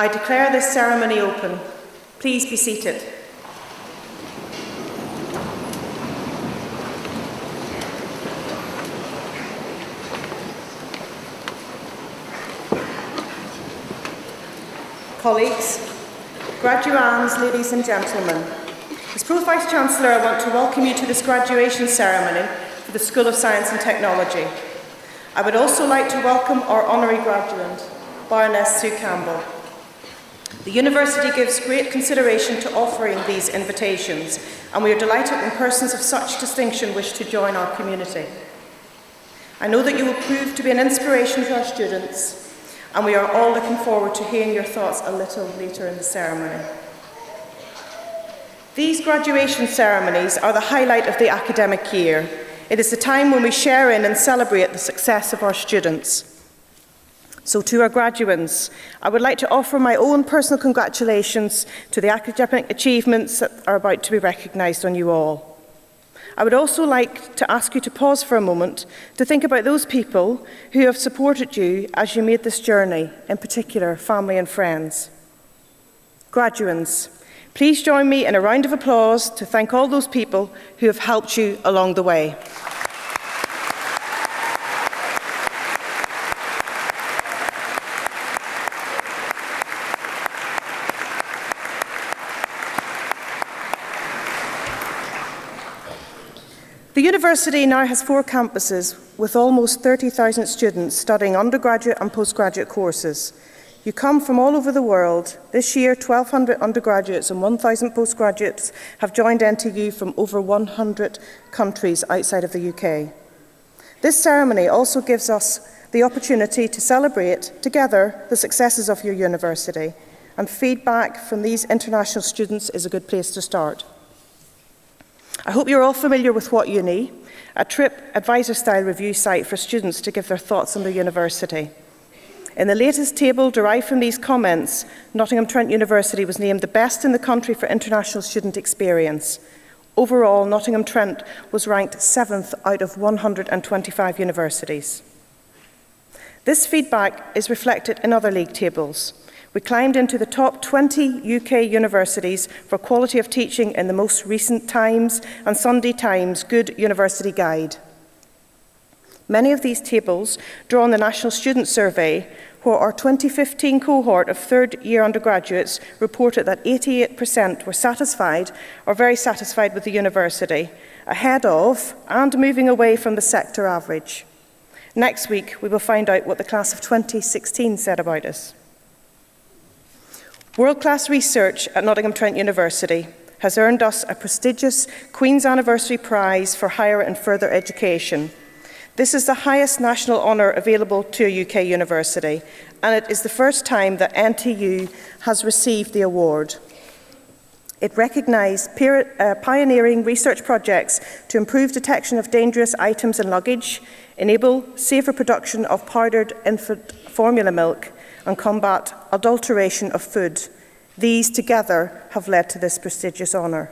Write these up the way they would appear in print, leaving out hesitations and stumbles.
I declare this ceremony open. Please be seated. Colleagues, graduands, ladies and gentlemen, as Pro-Vice-Chancellor, I want to welcome you to this graduation ceremony for the School of Science and Technology. I would also like to welcome our honorary graduate, Baroness Sue Campbell. The University gives great consideration to offering these invitations, and we are delighted when persons of such distinction wish to join our community. I know that you will prove to be an inspiration to our students, and we are all looking forward to hearing your thoughts a little later in the ceremony. These graduation ceremonies are the highlight of the academic year. It is the time when we share in and celebrate the success of our students. So to our graduates, I would like to offer my own personal congratulations to the academic achievements that are about to be recognised on you all. I would also like to ask you to pause for a moment to think about those people who have supported you as you made this journey, in particular family and friends. Graduates, please join me in a round of applause to thank all those people who have helped you along the way. The university now has 4 campuses with almost 30,000 students studying undergraduate and postgraduate courses. You come from all over the world. This year, 1,200 undergraduates and 1,000 postgraduates have joined NTU from over 100 countries outside of the UK. This ceremony also gives us the opportunity to celebrate together the successes of your university, and feedback from these international students is a good place to start. I hope you're all familiar with What Uni, a TripAdvisor-style review site for students to give their thoughts on the university. In the latest table derived from these comments, Nottingham Trent University was named the best in the country for international student experience. Overall, Nottingham Trent was ranked 7th out of 125 universities. This feedback is reflected in other league tables. We climbed into the top 20 UK universities for quality of teaching in the most recent Times and Sunday Times Good University Guide. Many of these tables draw on the National Student Survey, where our 2015 cohort of third-year undergraduates reported that 88% were satisfied or very satisfied with the university, ahead of and moving away from the sector average. Next week, we will find out what the class of 2016 said about us. World-class research at Nottingham Trent University has earned us a prestigious Queen's Anniversary Prize for Higher and Further Education. This is the highest national honour available to a UK university, and it is the first time that NTU has received the award. It recognised pioneering research projects to improve detection of dangerous items in luggage, enable safer production of powdered infant formula milk, and combat adulteration of food. These together have led to this prestigious honour.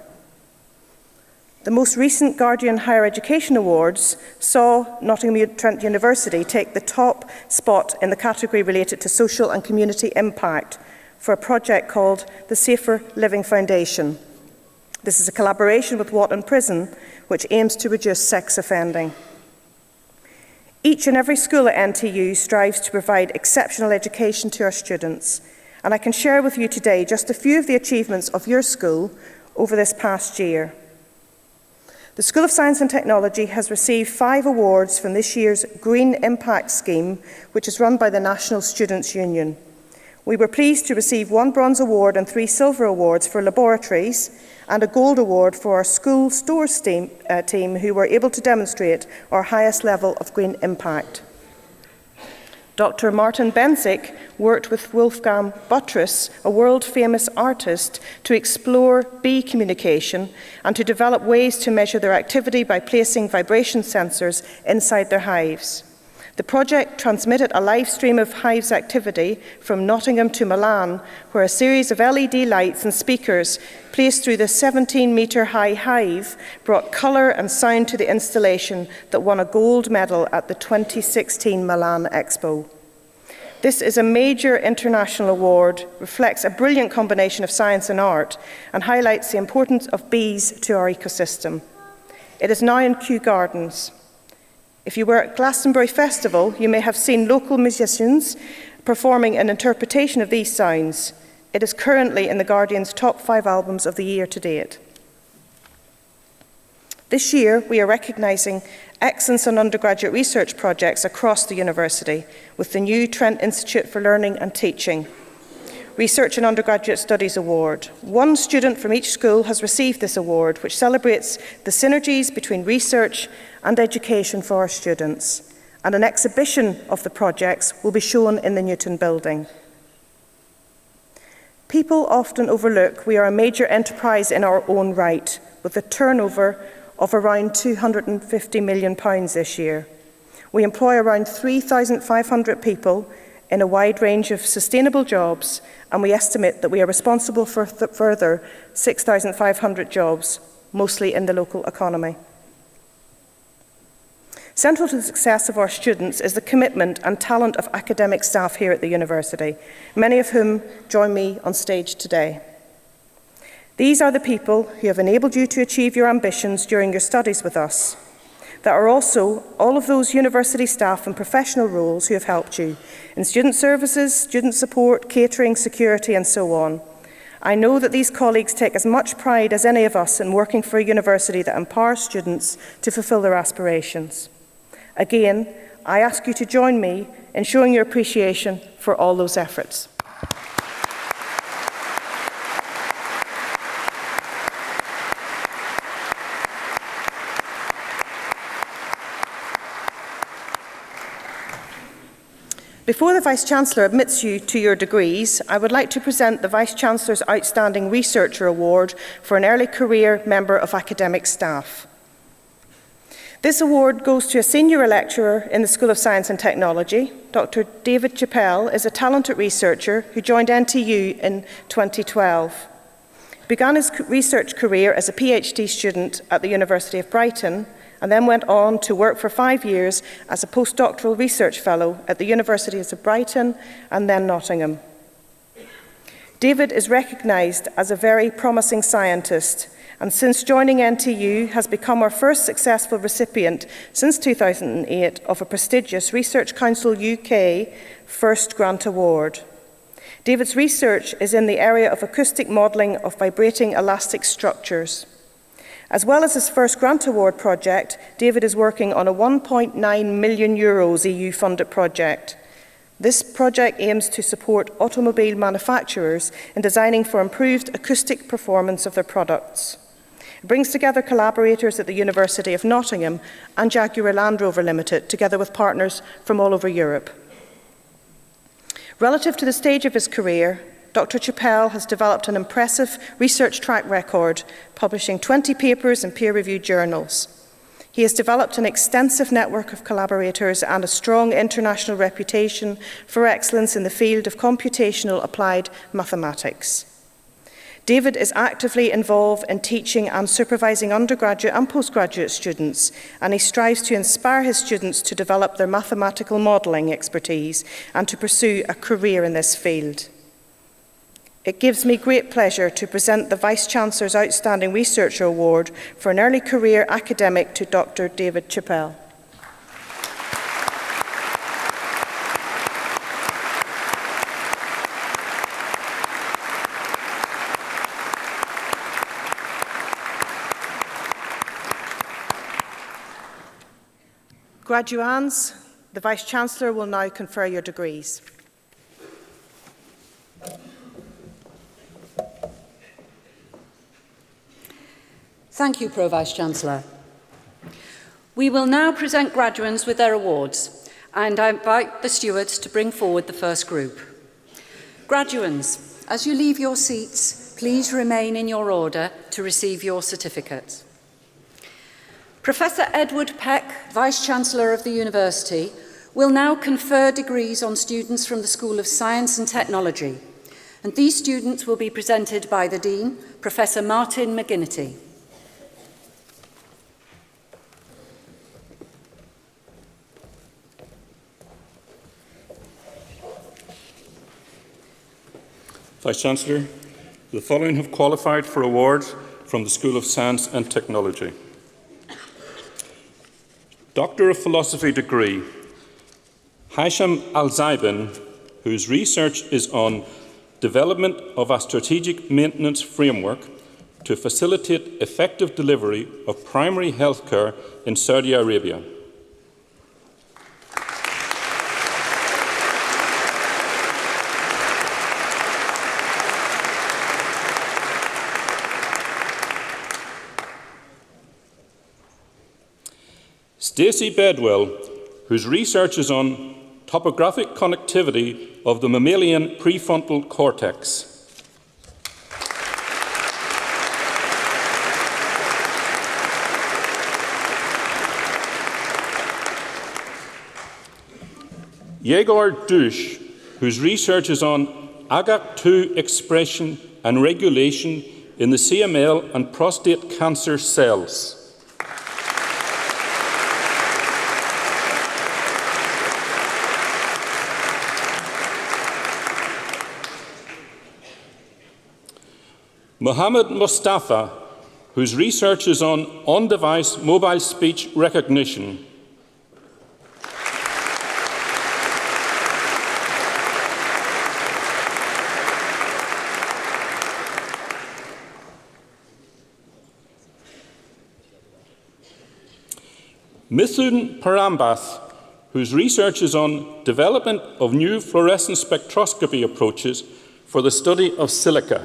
The most recent Guardian Higher Education Awards saw Nottingham Trent University take the top spot in the category related to social and community impact for a project called the Safer Living Foundation. This is a collaboration with Wotton Prison, which aims to reduce sex offending. Each and every school at NTU strives to provide exceptional education to our students, and I can share with you today just a few of the achievements of your school over this past year. The School of Science and Technology has received 5 awards from this year's Green Impact Scheme, which is run by the National Students' Union. We were pleased to receive 1 bronze award and 3 silver awards for laboratories, and a gold award for our school stores team who were able to demonstrate our highest level of green impact. Dr. Martin Bensick worked with Wolfgang Buttress, a world-famous artist, to explore bee communication and to develop ways to measure their activity by placing vibration sensors inside their hives. The project transmitted a live stream of hives activity from Nottingham to Milan, where a series of LED lights and speakers placed through the 17-metre-high hive brought colour and sound to the installation that won a gold medal at the 2016 Milan Expo. This is a major international award, reflects a brilliant combination of science and art, and highlights the importance of bees to our ecosystem. It is now in Kew Gardens. If you were at Glastonbury Festival, you may have seen local musicians performing an interpretation of these sounds. It is currently in The Guardian's top 5 albums of the year to date. This year, we are recognising excellence in undergraduate research projects across the university with the new Trent Institute for Learning and Teaching Research and Undergraduate Studies Award. One student from each school has received this award, which celebrates the synergies between research and education for our students. And an exhibition of the projects will be shown in the Newton building. People often overlook we are a major enterprise in our own right, with a turnover of around £250 million this year. We employ around 3,500 people in a wide range of sustainable jobs, and we estimate that we are responsible for further 6,500 jobs, mostly in the local economy. Central to the success of our students is the commitment and talent of academic staff here at the university, many of whom join me on stage today. These are the people who have enabled you to achieve your ambitions during your studies with us. There are also all of those university staff and professional roles who have helped you in student services, student support, catering, security, and so on. I know that these colleagues take as much pride as any of us in working for a university that empowers students to fulfil their aspirations. Again, I ask you to join me in showing your appreciation for all those efforts. Before the Vice-Chancellor admits you to your degrees, I would like to present the Vice-Chancellor's Outstanding Researcher Award for an early career member of academic staff. This award goes to a senior lecturer in the School of Science and Technology. Dr. David Chappell is a talented researcher who joined NTU in 2012. He began his research career as a PhD student at the University of Brighton, and then went on to work for 5 years as a postdoctoral research fellow at the Universities of Brighton and then Nottingham. David is recognised as a very promising scientist, and since joining NTU has become our first successful recipient since 2008 of a prestigious Research Council UK First Grant Award. David's research is in the area of acoustic modelling of vibrating elastic structures. As well as his first grant award project, David is working on a €1.9 million EU-funded project. This project aims to support automobile manufacturers in designing for improved acoustic performance of their products. It brings together collaborators at the University of Nottingham and Jaguar Land Rover Limited, together with partners from all over Europe. Relative to the stage of his career, Dr. Chappell has developed an impressive research track record, publishing 20 papers in peer-reviewed journals. He has developed an extensive network of collaborators and a strong international reputation for excellence in the field of computational applied mathematics. David is actively involved in teaching and supervising undergraduate and postgraduate students, and he strives to inspire his students to develop their mathematical modelling expertise and to pursue a career in this field. It gives me great pleasure to present the Vice-Chancellor's Outstanding Researcher Award for an early career academic to Dr. David Chappell. Graduands, the Vice-Chancellor will now confer your degrees. Thank you, Pro-Vice-Chancellor. We will now present graduands with their awards, and I invite the stewards to bring forward the first group. Graduands, as you leave your seats, please remain in your order to receive your certificates. Professor Edward Peck, Vice-Chancellor of the University, will now confer degrees on students from the School of Science and Technology, and these students will be presented by the Dean, Professor Martin McGinnity. Vice-Chancellor, the following have qualified for awards from the School of Science and Technology. Doctor of Philosophy degree, Hisham Al-Zaibin, whose research is on development of a strategic maintenance framework to facilitate effective delivery of primary health care in Saudi Arabia. Stacey Bedwell, whose research is on topographic connectivity of the mammalian prefrontal cortex. Yegor Dush, whose research is on AGAC2 expression and regulation in the CML and prostate cancer cells. Mohammed Mustafa, whose research is on-device mobile speech recognition. Mithun Parambath, whose research is on development of new fluorescent spectroscopy approaches for the study of silica.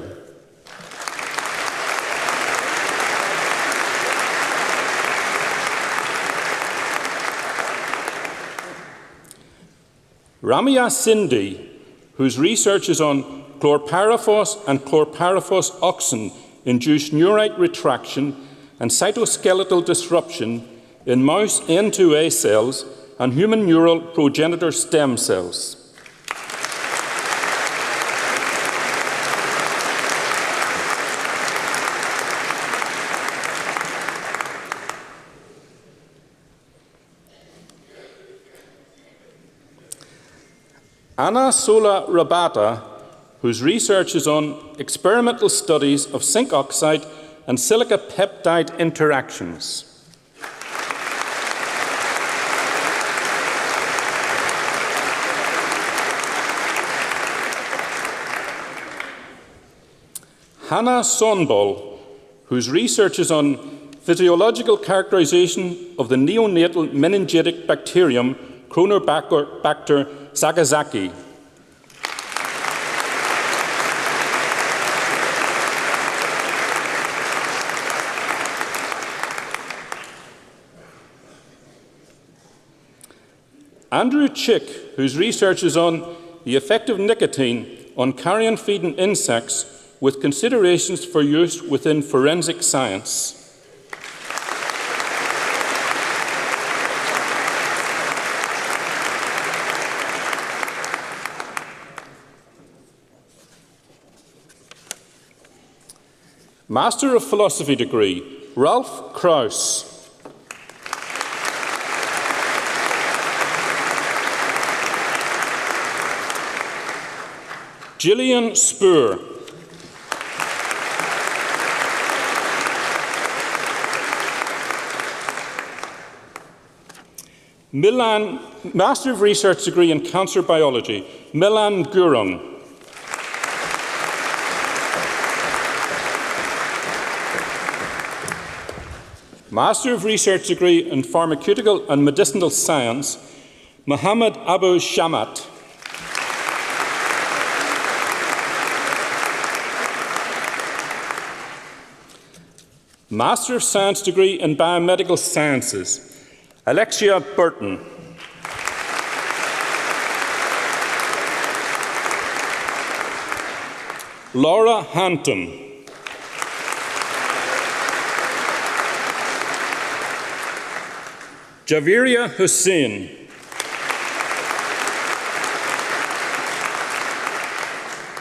Ramia Sindhi, whose research is on chlorpyrifos and chlorpyrifos oxen-induced neurite retraction and cytoskeletal disruption in mouse N2A cells and human neural progenitor stem cells. Anna Sola Rabata, whose research is on experimental studies of zinc oxide and silica peptide interactions. Hannah Sonbol, whose research is on physiological characterization of the neonatal meningitic bacterium Chronobacter sakazaki. Andrew Chick, whose research is on the effect of nicotine on carrion-feeding insects with considerations for use within forensic science. Master of Philosophy degree, Ralph Krauss. Gillian Spur. Milan, Master of Research degree in Cancer Biology, Milan Gurung. Master of Research degree in Pharmaceutical and Medicinal Science, Muhammad Abu Shamat. Master of Science degree in Biomedical Sciences, Alexia Burton. Laura Hampton. Javiria Hussain.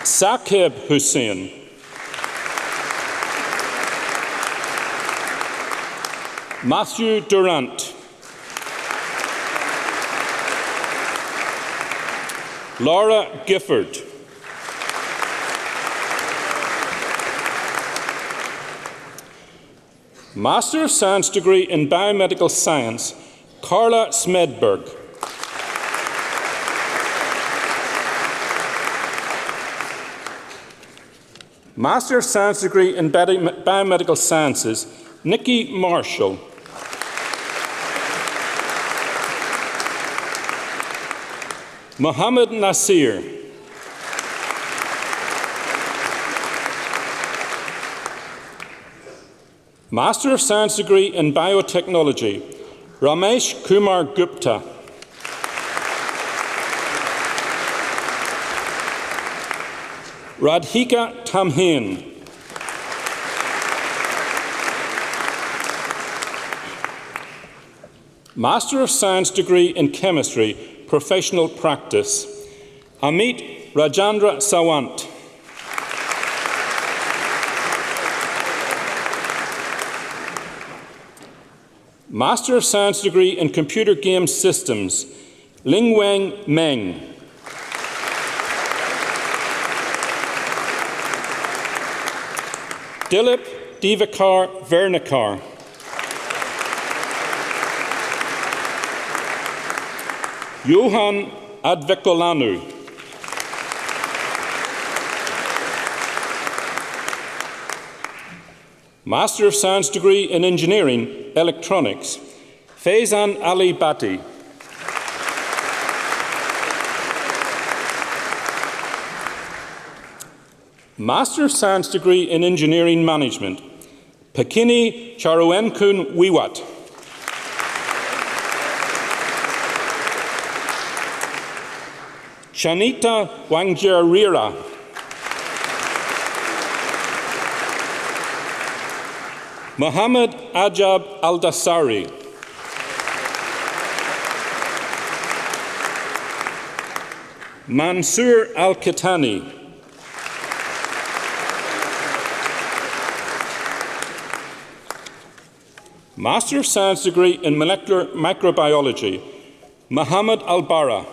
Saqib Hussain. Matthew Durant. Laura Gifford. Master of Science degree in Biomedical Science, Carla Smedberg. Master of Science degree in Biomedical Sciences, Nikki Marshall. Mohammed Nasir. Master of Science degree in Biotechnology, Ramesh Kumar Gupta. Radhika Tamhin. Master of Science degree in Chemistry, Professional Practice, Amit Rajendra Sawant. Master of Science degree in Computer Game Systems, Lingwang Meng. Dilip Divakar Vernikar. Johan Advekolanu. Master of Science degree in Engineering, Electronics, Faizan Ali Bati. Master of Science degree in Engineering Management, Pakini Charuenkun Wiwat. Chanita Wangjarira. Muhammad Ajab Al-Dasari. Mansoor Al-Kitani. Master of Science degree in Molecular Microbiology, Muhammad Al-Bara.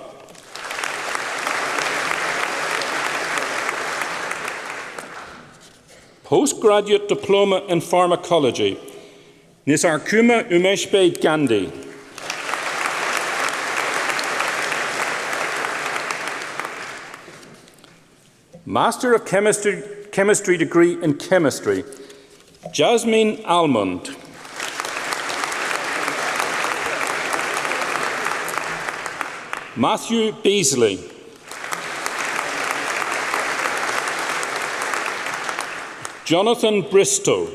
Postgraduate Diploma in Pharmacology, Nisarkuma Umeshbe Gandhi. Master of Chemistry degree in Chemistry, Jasmine Almond. Matthew Beasley. Jonathan Bristow.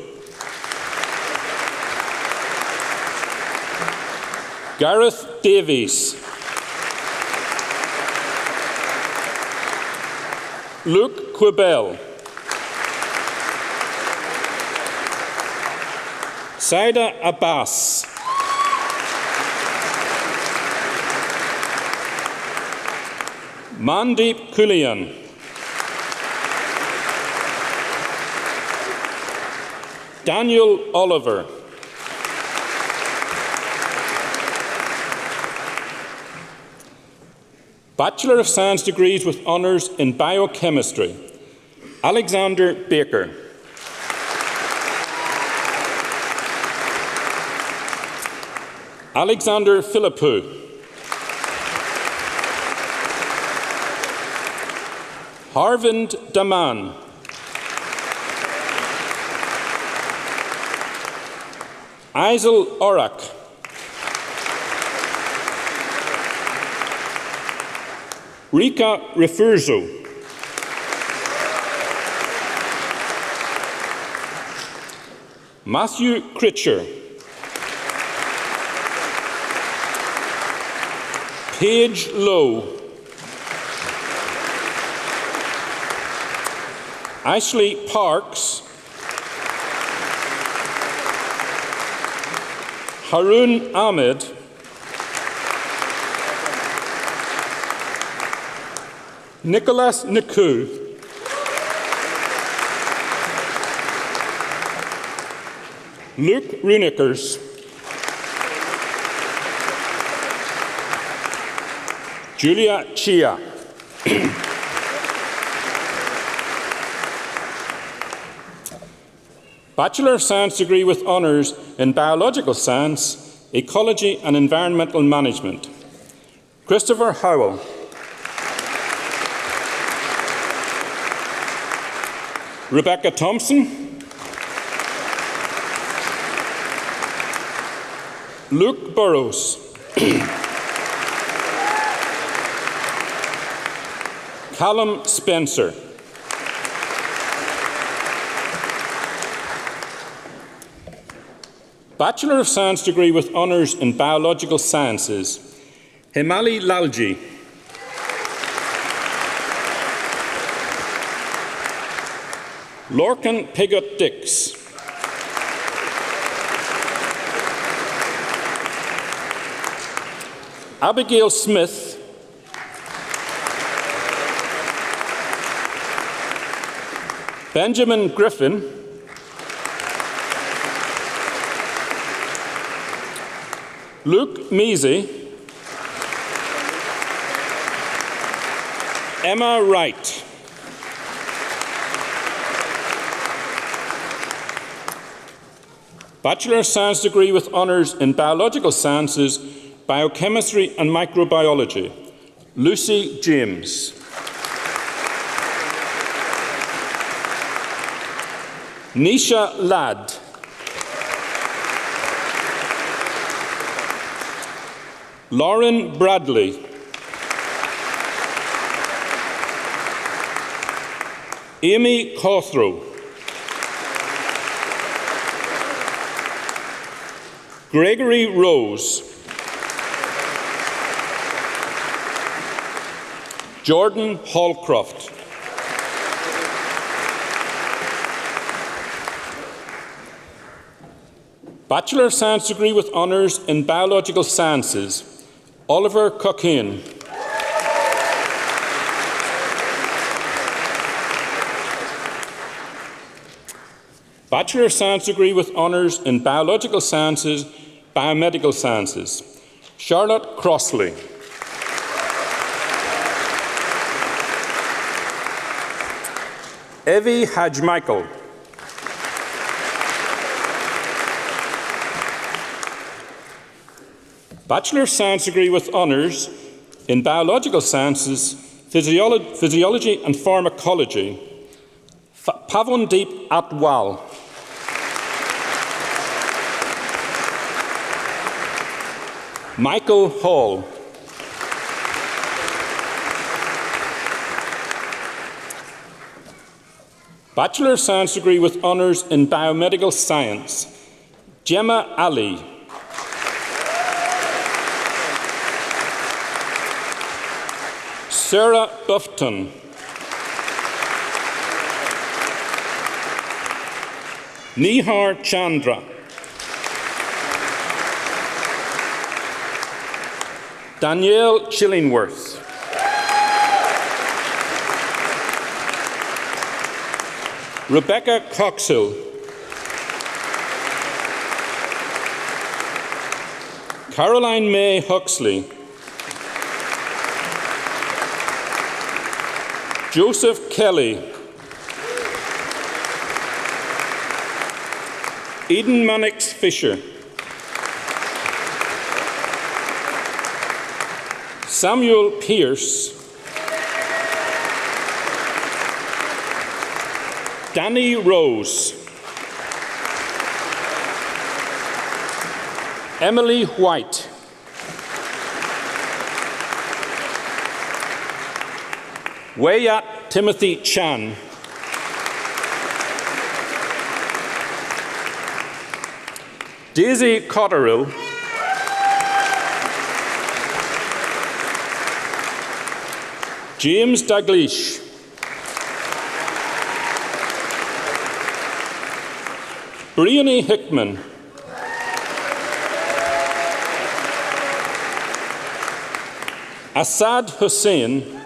Gareth Davies. Luke Quibell. Saida Abbas. Mandeep Kulian. Daniel Oliver. Bachelor of Science degrees with honours in Biochemistry, Alexander Baker. Alexander Philippou. Harvind Daman. Aizal Orak. Rika Refurzo. Matthew Critcher. Paige Lowe. Ashley Parks. Harun Ahmed. Nicholas Naku. Luke Runickers. Julia Chia. Bachelor of Science degree with honours in Biological Science, Ecology and Environmental Management. Christopher Howell. Rebecca Thompson. Luke Burrows. Callum Spencer. Bachelor of Science degree with honours in Biological Sciences, Himali Lalji. Lorcan Pigott-Dix. Abigail Smith. Benjamin Griffin. Luke Measy. Emma Wright. Bachelor of Science degree with honours in Biological Sciences, Biochemistry and Microbiology, Lucy James. Nisha Ladd. Lauren Bradley. Amy Cawthrow. Gregory Rose. Jordan Hallcroft. Bachelor of Science degree with honours in Biological Sciences, Oliver Cockayne. Bachelor of Science degree with honours in Biological Sciences, Biomedical Sciences, Charlotte Crossley. Evie Hadj-Michael. Bachelor of Science degree with honours in Biological Sciences, Physiology and Pharmacology, Pavandeep Atwal. Michael Hall. Bachelor of Science degree with honours in Biomedical Science, Gemma Ali. Sarah Bufton. Nihar Chandra. Danielle Chillingworth. Rebecca Coxill. Caroline May Huxley. Joseph Kelly. Eden Mannix Fisher. Samuel Pierce. Danny Rose. Emily White. Wayat Timothy Chan. Daisy Cotterill. James Daglish. Brianny Hickman. Asad Hussain.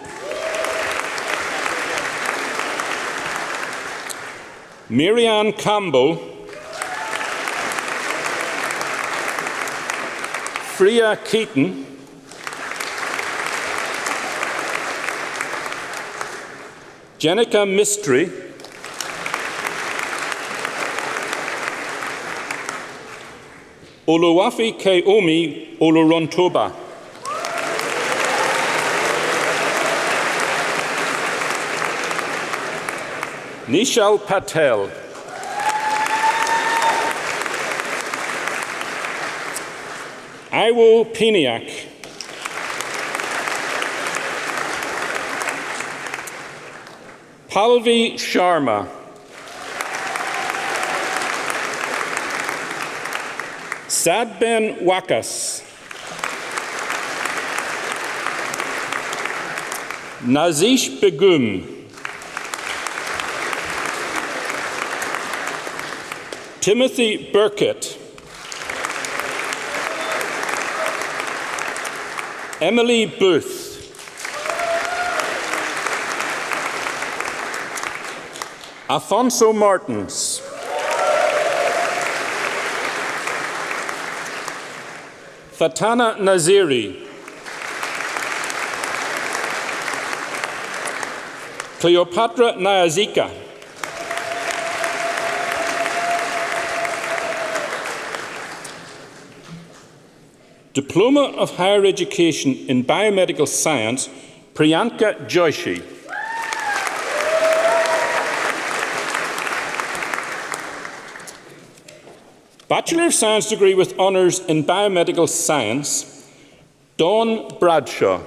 Marianne Campbell. Freya Keaton. Jenica Mistry. Oluwafi Ke Omi Olorontoba. Nishal Patel. Iwo Piniak. Palvi Sharma. Sadben Wakas. Nazish Begum. Timothy Burkett. Emily Booth. Afonso Martins. Fatana Naziri. Cleopatra Nyazika. Diploma of Higher Education in Biomedical Science, Priyanka Joshi. Bachelor of Science degree with honours in Biomedical Science, Dawn Bradshaw.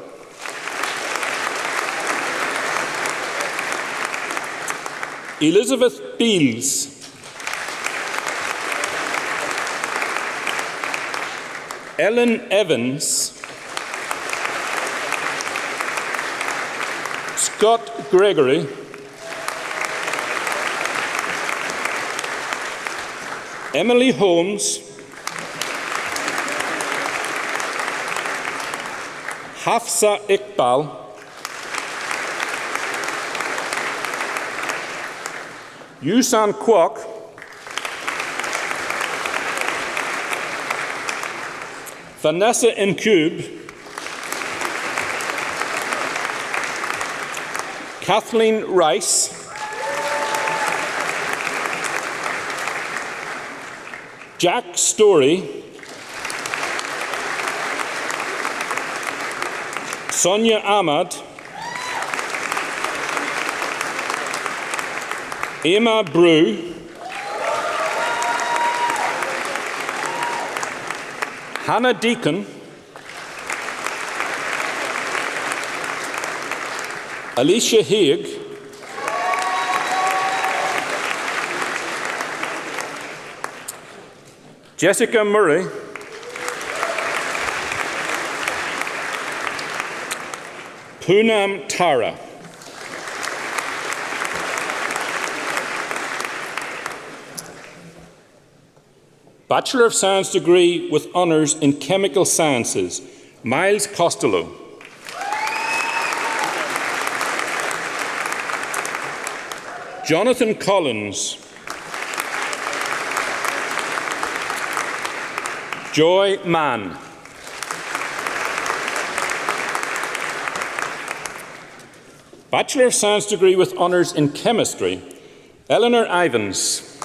Elizabeth Beals. Ellen Evans. Scott Gregory. Emily Holmes. Hafsa Iqbal. Yusan Kwok. Vanessa Nkube. Kathleen Rice. Jack Story. Sonia Ahmad. Emma Brew. Hannah Deacon. Alicia Haig. Jessica Murray. Poonam Tara. Bachelor of Science degree with honours in Chemical Sciences, Miles Costello. Jonathan Collins. Joy Mann. Bachelor of Science degree with honours in Chemistry, Eleanor Ivans.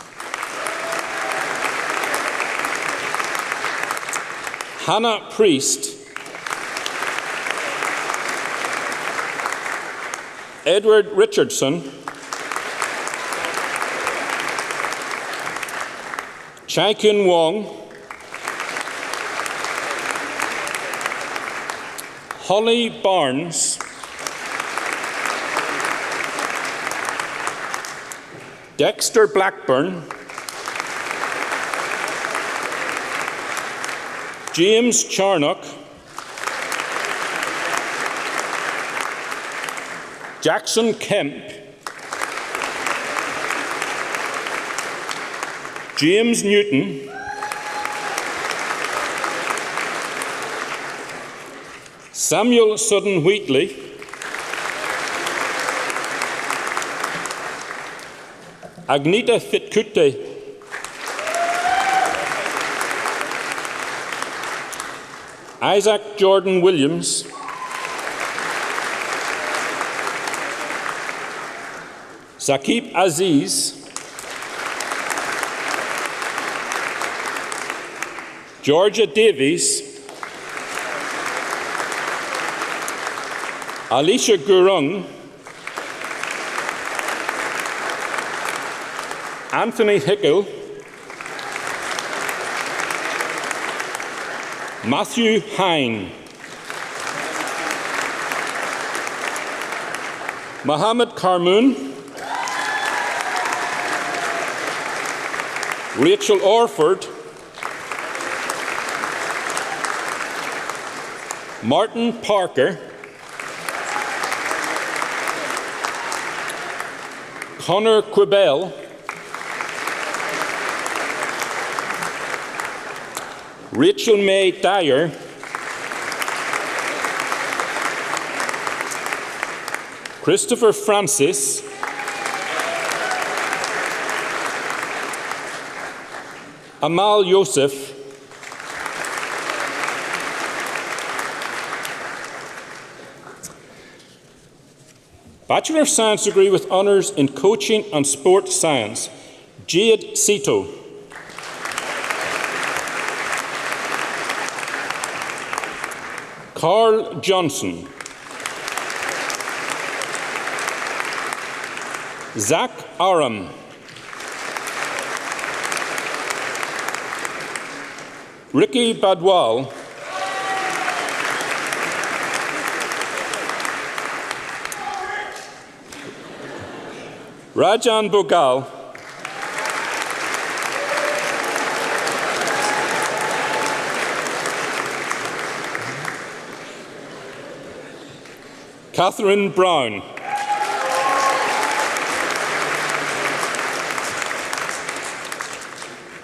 Hannah Priest. Edward Richardson. Chai Kun Wong. Holly Barnes. Dexter Blackburn. James Charnock. Jackson Kemp. James Newton. Samuel Sutton Wheatley. Agneta Fitkute. Isaac Jordan Williams. Saqib Aziz. Georgia Davies, Alicia Gurung, Anthony Hickel, Matthew Hine, Mohammed Karmoon, Rachel Orford, Martin Parker, Connor Quibell, Rachel May Dyer, Christopher Francis, Amal Yosef, Bachelor of Science degree with honours in Coaching and Sport Science, Jade Sito. Carl Johnson. Zach Aram. Ricky Badwal. Rajan Bogal. Catherine Brown.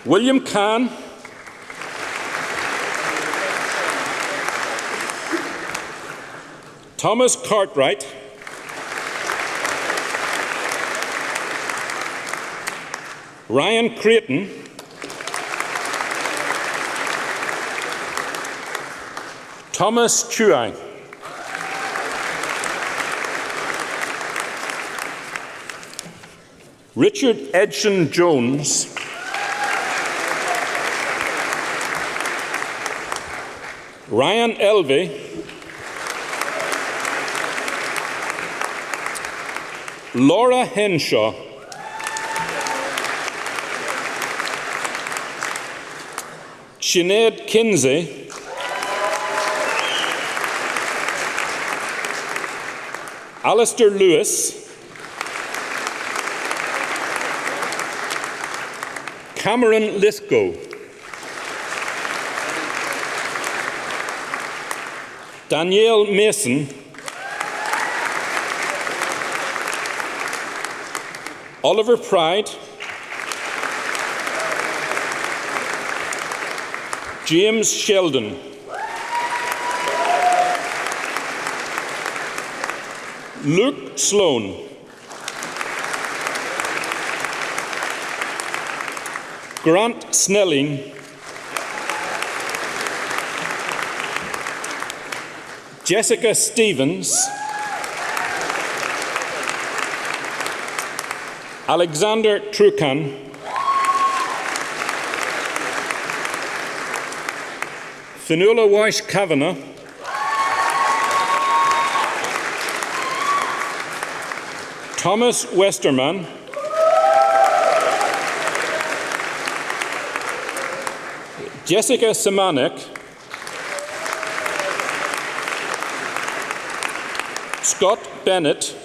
William Kahn. Thomas Cartwright. Ryan Creighton. Thomas Chuai. Richard Edson Jones. Ryan Elvey. Laura Henshaw. Sinead Kinsey. Alistair Lewis. Cameron Lithgow. Danielle Mason. Oliver Pride. James Sheldon. Luke Sloan. Grant Snelling. Jessica Stevens. Alexander Trucan. Fionnuala Weiss Kavanagh. Thomas Westerman. Jessica Samanek. Scott Bennett.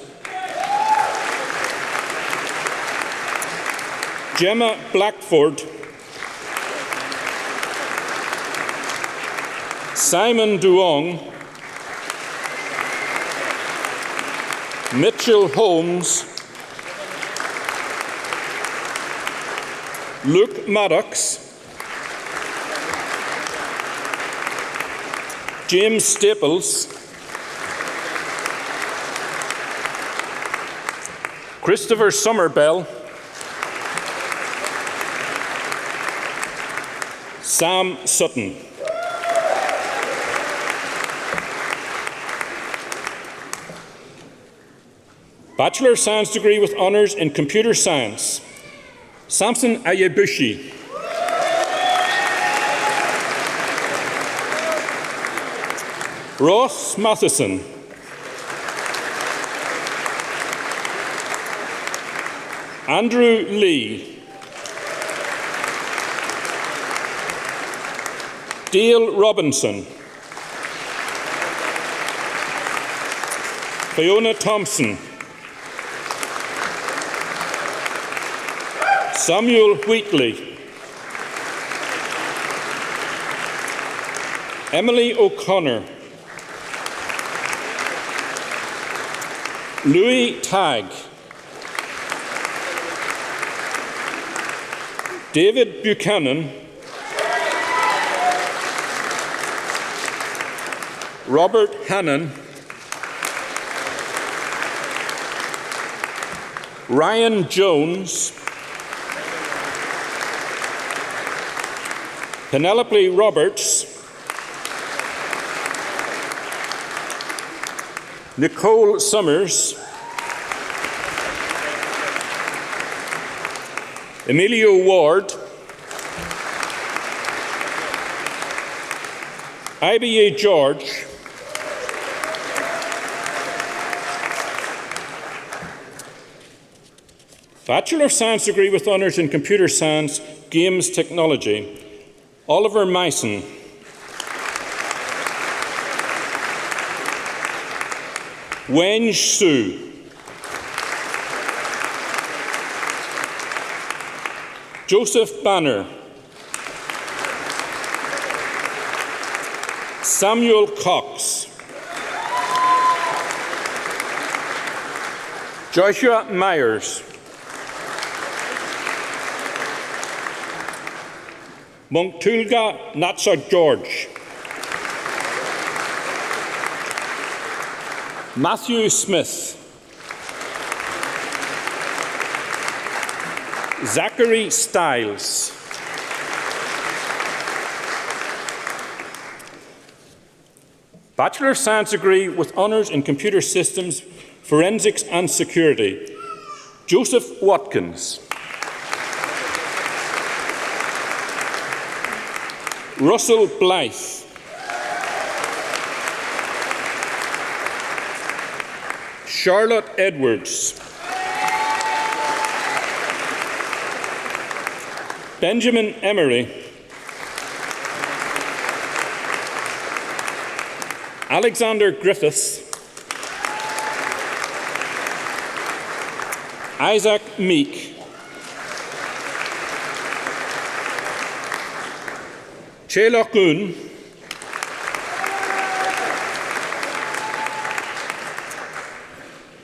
Gemma Blackford. Simon Duong. Mitchell Holmes. Luke Maddox. James Staples. Christopher Somerbell. Sam Sutton. Bachelor of Science degree with honours in Computer Science, Samson Ayebushi. Ross Matheson. Andrew Lee. Dale Robinson. Fiona Thompson. Samuel Wheatley. Emily O'Connor. Louis Tagg. David Buchanan. Robert Hannon. Ryan Jones. Penelope Roberts. Nicole Summers. Emilio Ward. IBA George. Bachelor of Science degree with honours in Computer Science, Games Technology, Oliver Myson. Wen Su. Joseph Banner. Samuel Cox. Joshua Myers. Montulga Natsa George. Matthew Smith. Zachary Stiles. Bachelor of Science degree with honours in Computer Systems, Forensics and Security, Joseph Watkins. Russell Blythe. Charlotte Edwards. Benjamin Emery. Alexander Griffiths. Isaac Meek. Chelakun.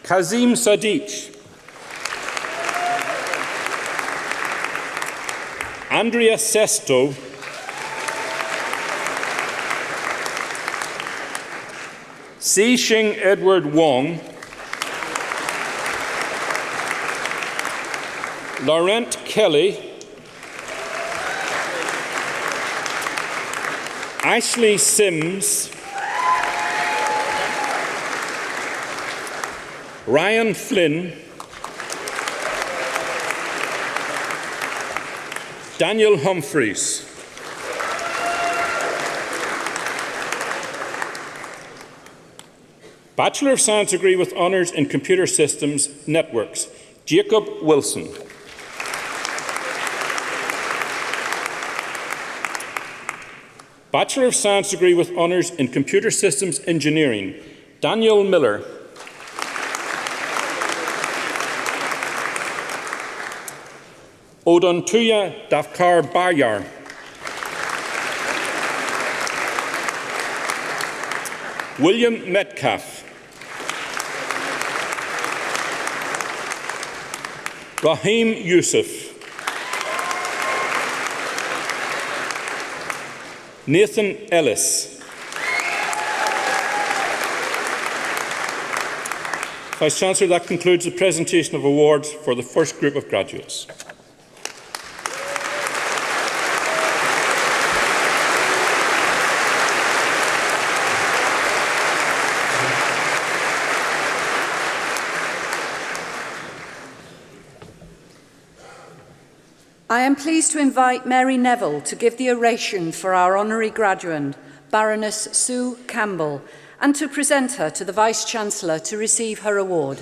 Kazim Sadiq. Andrea Sesto. Si Shing Edward Wong. Laurent Kelly. Ashley Sims. Ryan Flynn. Daniel Humphreys. Bachelor of Science degree with honours in Computer Systems Networks, Jacob Wilson. Bachelor of Science degree with honours in Computer Systems Engineering, Daniel Miller. Odontuya Dafkar Bayar. William Metcalf. Rahim Yusuf. Nathan Ellis. Vice-Chancellor, that concludes the presentation of awards for the first group of graduates. I am pleased to invite Mary Neville to give the oration for our honorary graduate, Baroness Sue Campbell, and to present her to the Vice-Chancellor to receive her award.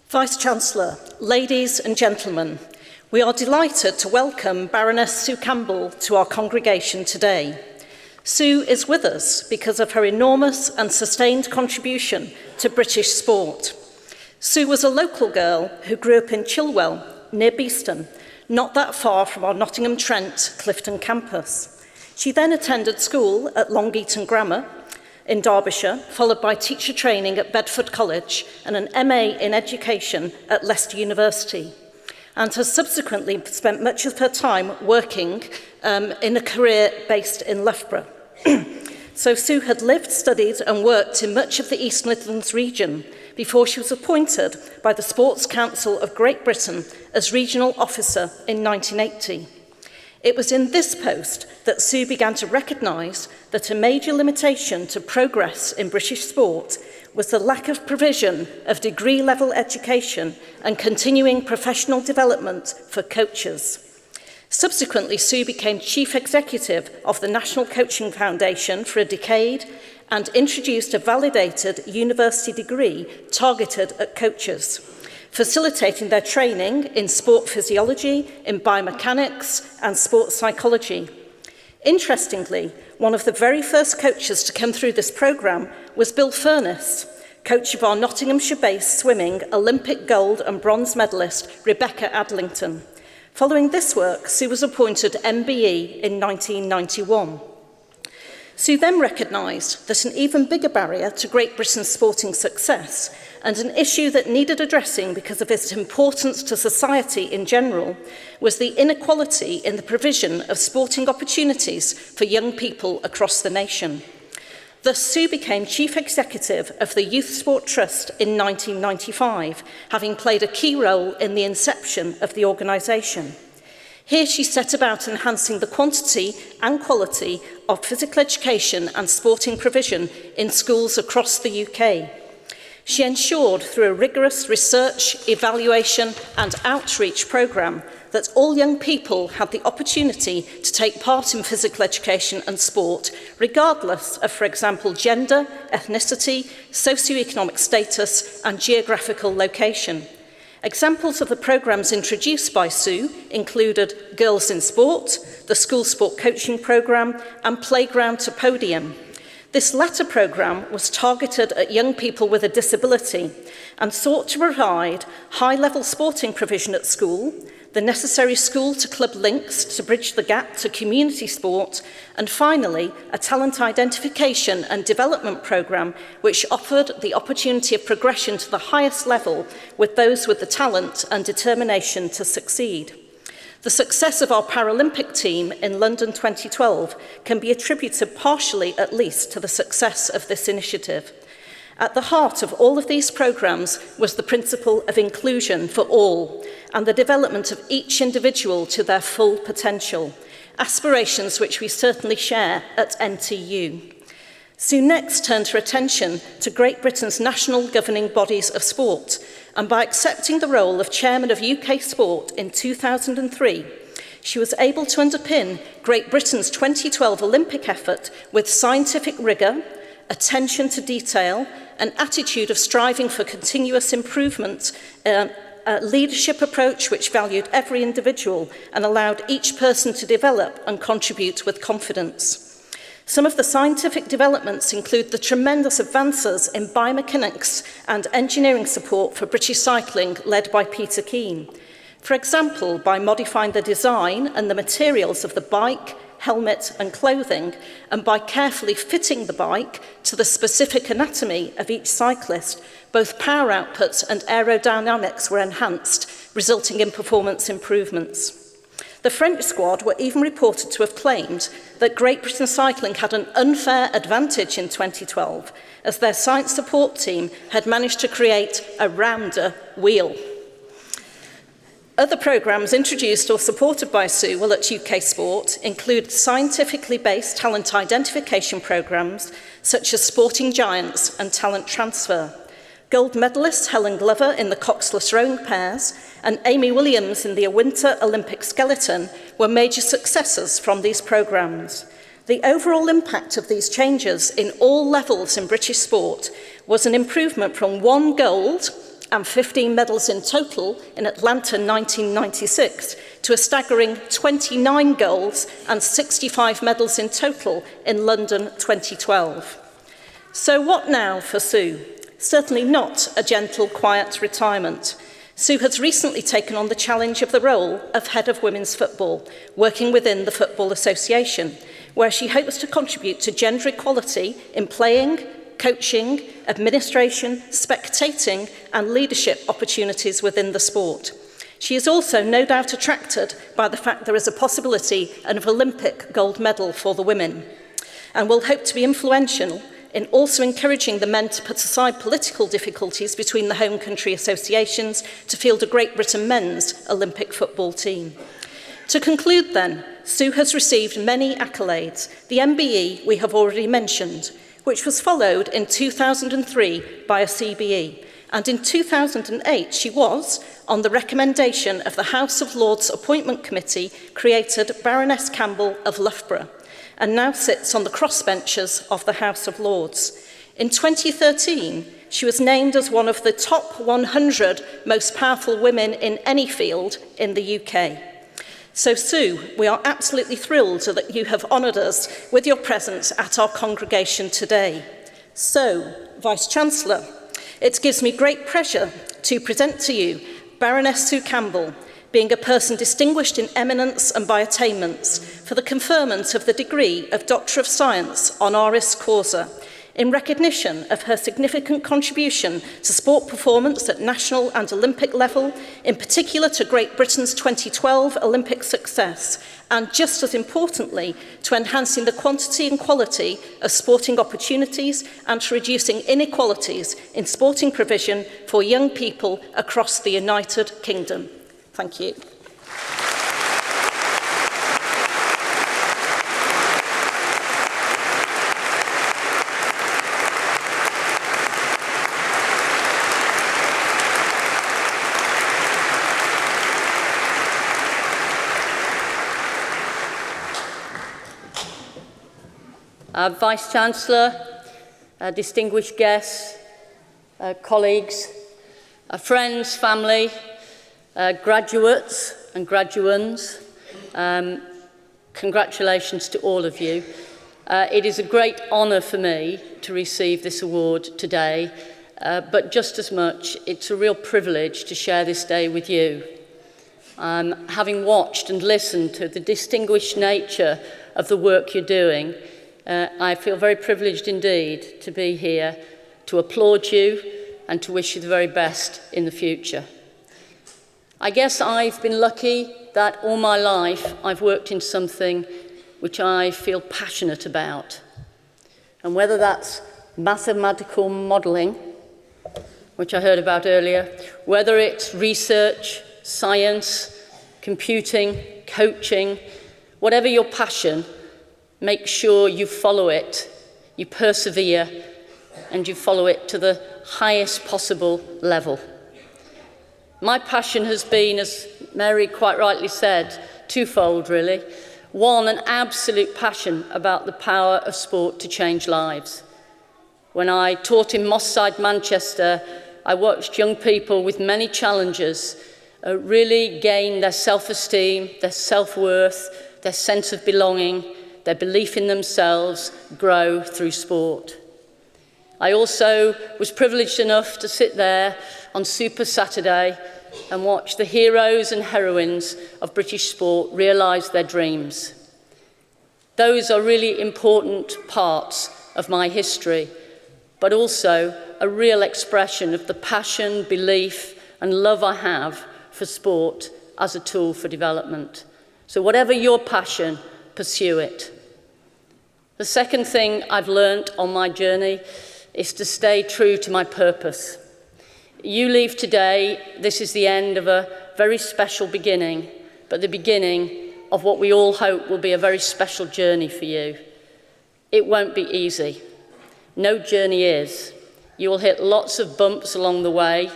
Vice-Chancellor, ladies and gentlemen, we are delighted to welcome Baroness Sue Campbell to our congregation today. Sue is with us because of her enormous and sustained contribution to British sport. Sue was a local girl who grew up in Chilwell, near Beeston, not that far from our Nottingham, Trent, Clifton campus. She then attended school at Long Eaton Grammar in Derbyshire, followed by teacher training at Bedford College and an MA in Education at Leicester University, and has subsequently spent much of her time working in a career based in Loughborough. So Sue had lived, studied and worked in much of the East Midlands region before she was appointed by the Sports Council of Great Britain as Regional Officer in 1980. It was in this post that Sue began to recognise that a major limitation to progress in British sport was the lack of provision of degree-level education and continuing professional development for coaches. Subsequently, Sue became Chief Executive of the National Coaching Foundation for a decade and introduced a validated university degree targeted at coaches, facilitating their training in sport physiology, in biomechanics and sports psychology. Interestingly, one of the very first coaches to come through this programme was Bill Furness, coach of our Nottinghamshire-based swimming Olympic gold and bronze medalist Rebecca Adlington. Following this work, Sue was appointed MBE in 1991. Sue then recognised that an even bigger barrier to Great Britain's sporting success, and an issue that needed addressing because of its importance to society in general, was the inequality in the provision of sporting opportunities for young people across the nation. Thus, Sue became Chief Executive of the Youth Sport Trust in 1995, having played a key role in the inception of the organisation. Here she set about enhancing the quantity and quality of physical education and sporting provision in schools across the UK. She ensured through a rigorous research, evaluation and outreach programme that all young people had the opportunity to take part in physical education and sport, regardless of, for example, gender, ethnicity, socioeconomic status and geographical location. Examples of the programmes introduced by Sue included Girls in Sport, the School Sport Coaching Programme and Playground to Podium. This latter programme was targeted at young people with a disability and sought to provide high-level sporting provision at school, the necessary school-to-club links to bridge the gap to community sport, and finally, a talent identification and development programme which offered the opportunity of progression to the highest level with those with the talent and determination to succeed. The success of our Paralympic team in London 2012 can be attributed partially, at least, to the success of this initiative. At the heart of all of these programmes was the principle of inclusion for all and the development of each individual to their full potential, aspirations which we certainly share at NTU. Sue next turned her attention to Great Britain's national governing bodies of sport, and by accepting the role of Chairman of UK Sport in 2003, she was able to underpin Great Britain's 2012 Olympic effort with scientific rigour, attention to detail, an attitude of striving for continuous improvement, a leadership approach which valued every individual and allowed each person to develop and contribute with confidence. Some of the scientific developments include the tremendous advances in biomechanics and engineering support for British cycling led by Peter Keane. For example, by modifying the design and the materials of the bike, helmet and clothing, and by carefully fitting the bike to the specific anatomy of each cyclist, both power output and aerodynamics were enhanced, resulting in performance improvements. The French squad were even reported to have claimed that Great Britain cycling had an unfair advantage in 2012, as their science support team had managed to create a rounder wheel. Other programmes introduced or supported by Sue while at UK Sport include scientifically based talent identification programmes such as Sporting Giants and Talent Transfer. Gold medalists Helen Glover in the coxless rowing pairs and Amy Williams in the Winter Olympic skeleton were major successes from these programmes. The overall impact of these changes in all levels in British sport was an improvement from 1 gold and 15 medals in total in Atlanta 1996 to a staggering 29 golds and 65 medals in total in London 2012. So what now for Sue? Certainly not a gentle, quiet retirement. Sue has recently taken on the challenge of the role of head of women's football, working within the Football Association, where she hopes to contribute to gender equality in playing, coaching, administration, spectating and leadership opportunities within the sport. She is also no doubt attracted by the fact there is a possibility of an Olympic gold medal for the women, and will hope to be influential in also encouraging the men to put aside political difficulties between the home country associations to field a Great Britain men's Olympic football team. To conclude then, Sue has received many accolades. The MBE we have already mentioned, which was followed in 2003 by a CBE, and in 2008 she was, on the recommendation of the House of Lords Appointment Committee, created Baroness Campbell of Loughborough, and now sits on the crossbenches of the House of Lords. In 2013, she was named as one of the top 100 most powerful women in any field in the UK. So Sue, we are absolutely thrilled that you have honoured us with your presence at our congregation today. So, Vice-Chancellor, it gives me great pleasure to present to you Baroness Sue Campbell, being a person distinguished in eminence and by attainments, for the conferment of the degree of Doctor of Science honoris causa, in recognition of her significant contribution to sport performance at national and Olympic level, in particular to Great Britain's 2012 Olympic success, and just as importantly, to enhancing the quantity and quality of sporting opportunities and to reducing inequalities in sporting provision for young people across the United Kingdom. Thank you. Vice-Chancellor, distinguished guests, colleagues, friends, family, graduates and graduands, congratulations to all of you. It is a great honour for me to receive this award today, but just as much, it's a real privilege to share this day with you. Having watched and listened to the distinguished nature of the work you're doing, I feel very privileged indeed to be here to applaud you and to wish you the very best in the future. I guess I've been lucky that all my life I've worked in something which I feel passionate about. And whether that's mathematical modelling, which I heard about earlier, whether it's research, science, computing, coaching, whatever your passion, make sure you follow it, you persevere, and you follow it to the highest possible level. My passion has been, as Mary quite rightly said, twofold really. One, an absolute passion about the power of sport to change lives. When I taught in Moss Side, Manchester, I watched young people with many challenges really gain their self-esteem, their self-worth, their sense of belonging, their belief in themselves grow through sport. I also was privileged enough to sit there on Super Saturday and watch the heroes and heroines of British sport realise their dreams. Those are really important parts of my history, but also a real expression of the passion, belief and love I have for sport as a tool for development. So whatever your passion, pursue it. The second thing I've learnt on my journey is to stay true to my purpose. You leave today, this is the end of a very special beginning, but the beginning of what we all hope will be a very special journey for you. It won't be easy. No journey is. You will hit lots of bumps along the way,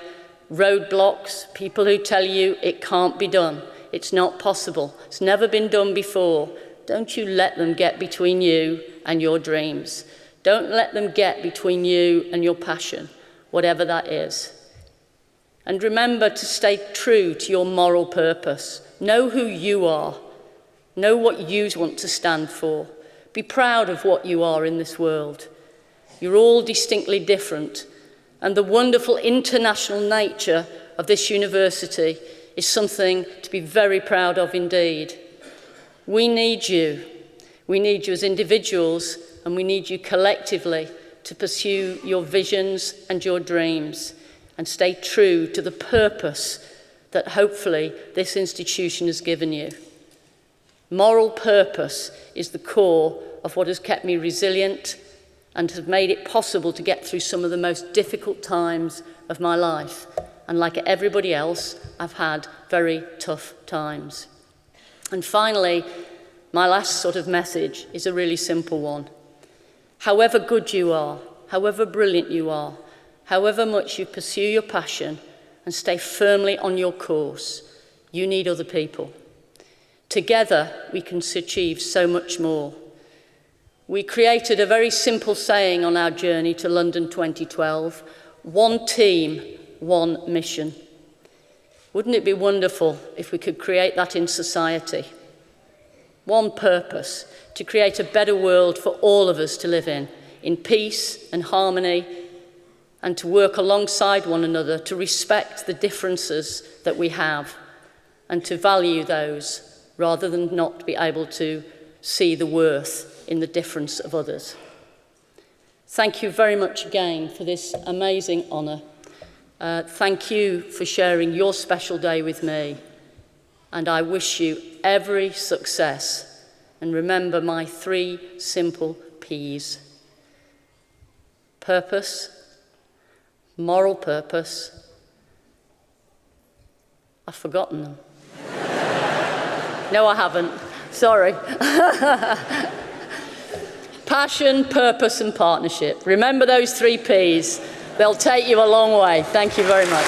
roadblocks, people who tell you it can't be done, it's not possible, it's never been done before. Don't you let them get between you and your dreams. Don't let them get between you and your passion, whatever that is. And remember to stay true to your moral purpose. Know who you are. Know what you want to stand for. Be proud of what you are in this world. You're all distinctly different, and the wonderful international nature of this university is something to be very proud of indeed. We need you. We need you as individuals, and we need you collectively to pursue your visions and your dreams and stay true to the purpose that hopefully this institution has given you. Moral purpose is the core of what has kept me resilient and has made it possible to get through some of the most difficult times of my life. And like everybody else, I've had very tough times. And finally, my last sort of message is a really simple one. However good you are, however brilliant you are, however much you pursue your passion and stay firmly on your course, you need other people. Together, we can achieve so much more. We created a very simple saying on our journey to London 2012, one team, one mission. Wouldn't it be wonderful if we could create that in society? One purpose, to create a better world for all of us to live in peace and harmony, and to work alongside one another, to respect the differences that we have, and to value those, rather than not be able to see the worth in the difference of others. Thank you very much again for this amazing honour. Thank you for sharing your special day with me, and I wish you every success. And remember my 3 simple P's. Purpose, moral purpose. I've forgotten them. No, I haven't. Sorry. Passion, purpose, and partnership. Remember those 3 P's. They'll take you a long way. Thank you very much.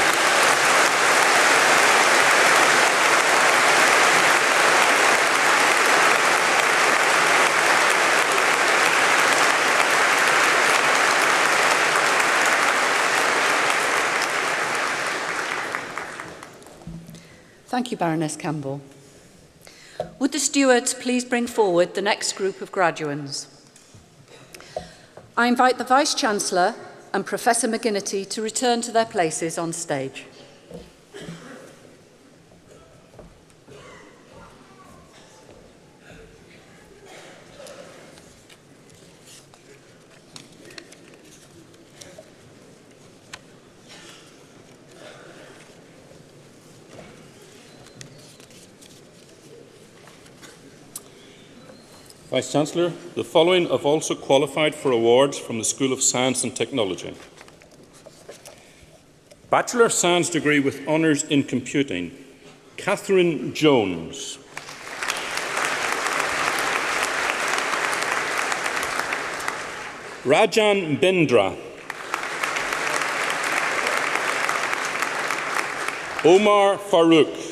Thank you, Baroness Campbell. Would the stewards please bring forward the next group of graduands? I invite the Vice-Chancellor and Professor McGinnity to return to their places on stage. Vice-Chancellor, the following have also qualified for awards from the School of Science and Technology. Bachelor of Science degree with honours in computing, Catherine Jones. Rajan Bindra. Omar Farouk.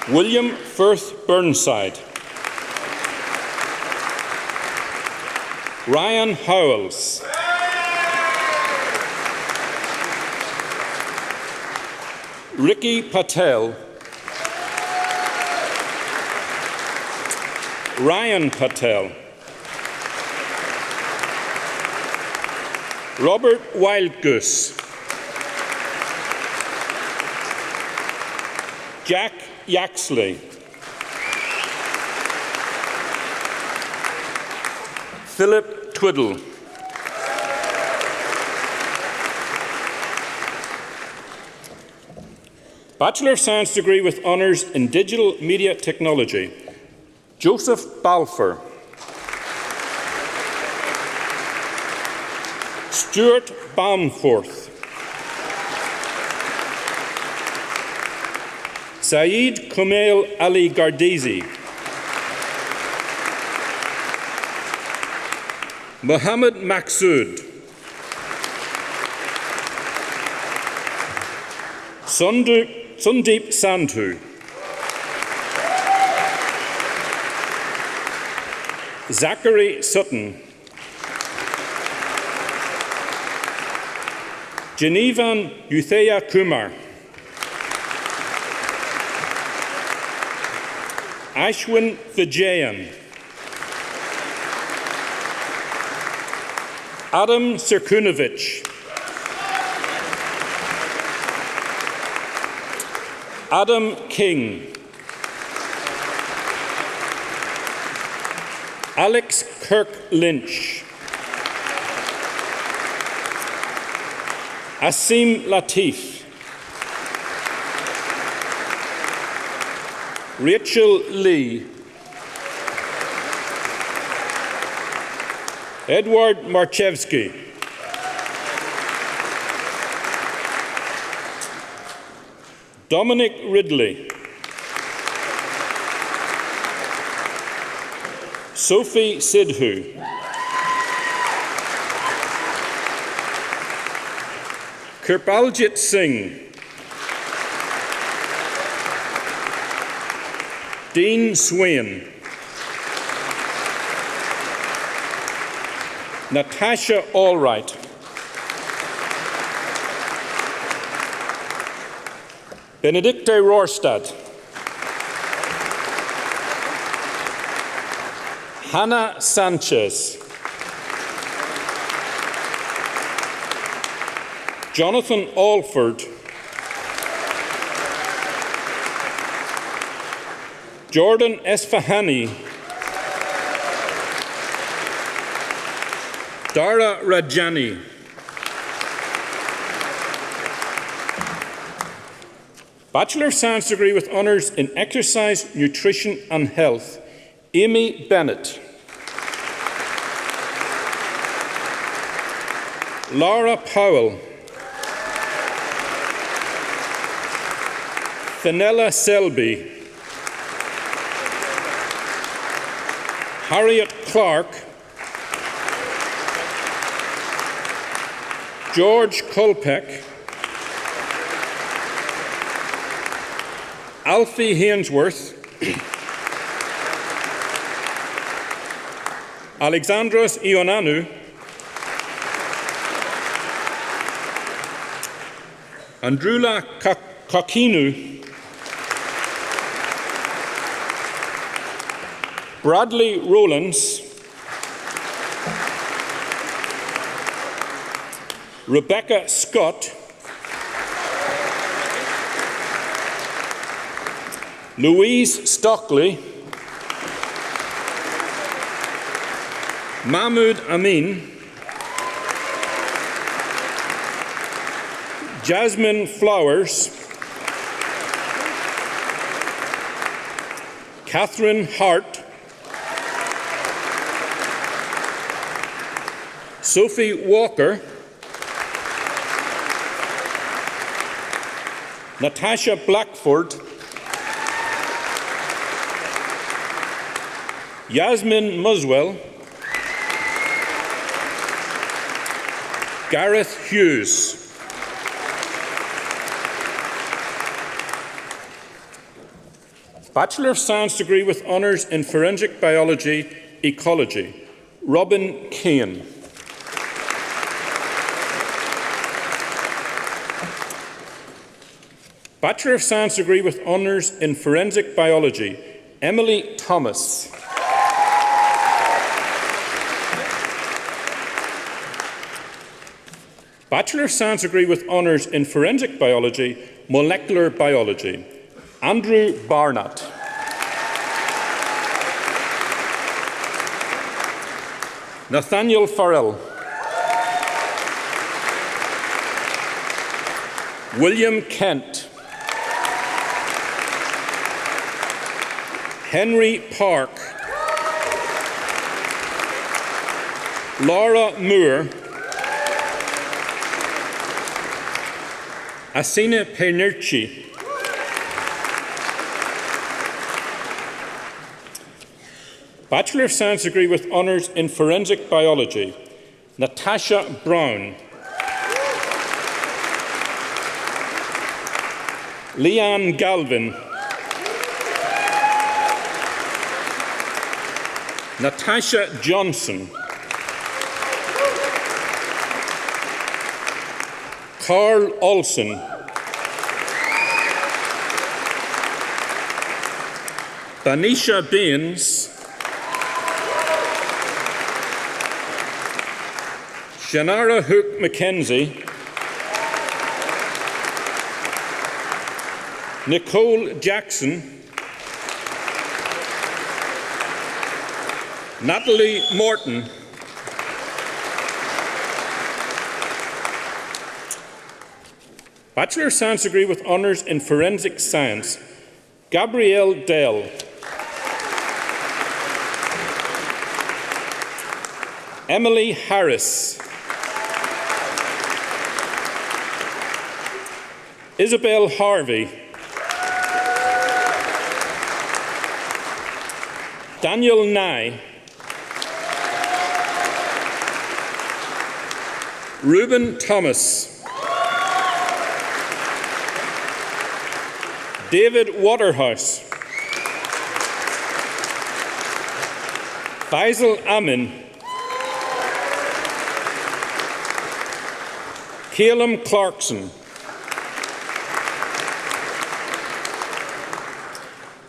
William Firth Burnside. Ryan Howells. Ricky Patel. Ryan Patel. Robert Wildgoose. Jack Yaxley. Philip Twiddle. Bachelor of Science degree with honours in Digital Media Technology, Joseph Balfour. Stuart Baumforth. Saeed Kumail Ali Gardizi. Mohammed Maqsood, Sundeep Sandhu, Zachary Sutton, Genevan Uthaya Kumar, Ashwin Vijayan, Adam Sirkunovich, Adam King, Alex Kirk Lynch, Asim Latif, Rachel Lee, Edward Marchevsky, Dominic Ridley, Sophie Sidhu, Kirpaljit Singh, Dean Swain, Natasha Allwright, Benedicte Rorstad, Hannah Sanchez, Jonathan Alford, Jordan Esfahani, Dara Rajani, Bachelor of Science degree with honours in Exercise, Nutrition and Health, Amy Bennett, Laura Powell, Fenella Selby, Harriet Clark, George Kolpeck, Alfie Hainsworth, Alexandros Ioannou, Andrula Kokinu, Bradley Rowlands, Rebecca Scott, Louise Stockley, Mahmoud Amin, Jasmine Flowers, Catherine Hart, Sophie Walker, Natasha Blackford, Yasmin Muswell, Gareth Hughes. Bachelor of Science degree with honours in Forensic Biology, Ecology, Robin Keane. Bachelor of Science degree with honours in Forensic Biology, Emily Thomas. Bachelor of Science degree with honours in Forensic Biology, Molecular Biology, Andrew Barnett. Nathaniel Farrell. William Kent. Henry Park. Laura Moore. Asina Penirci. Bachelor of Science degree with honours in Forensic Biology, Natasha Brown. Leanne Galvin. Natasha Johnson. Carl Olsen. Banisha Baines. Shannara Hook Mackenzie. Nicole Jackson. Natalie Morton. Bachelor of Science degree with honours in Forensic Science, Gabrielle Dell. Emily Harris. Isabel Harvey. Daniel Nye. Reuben Thomas. David Waterhouse. Faisal Amin. Caleb Clarkson.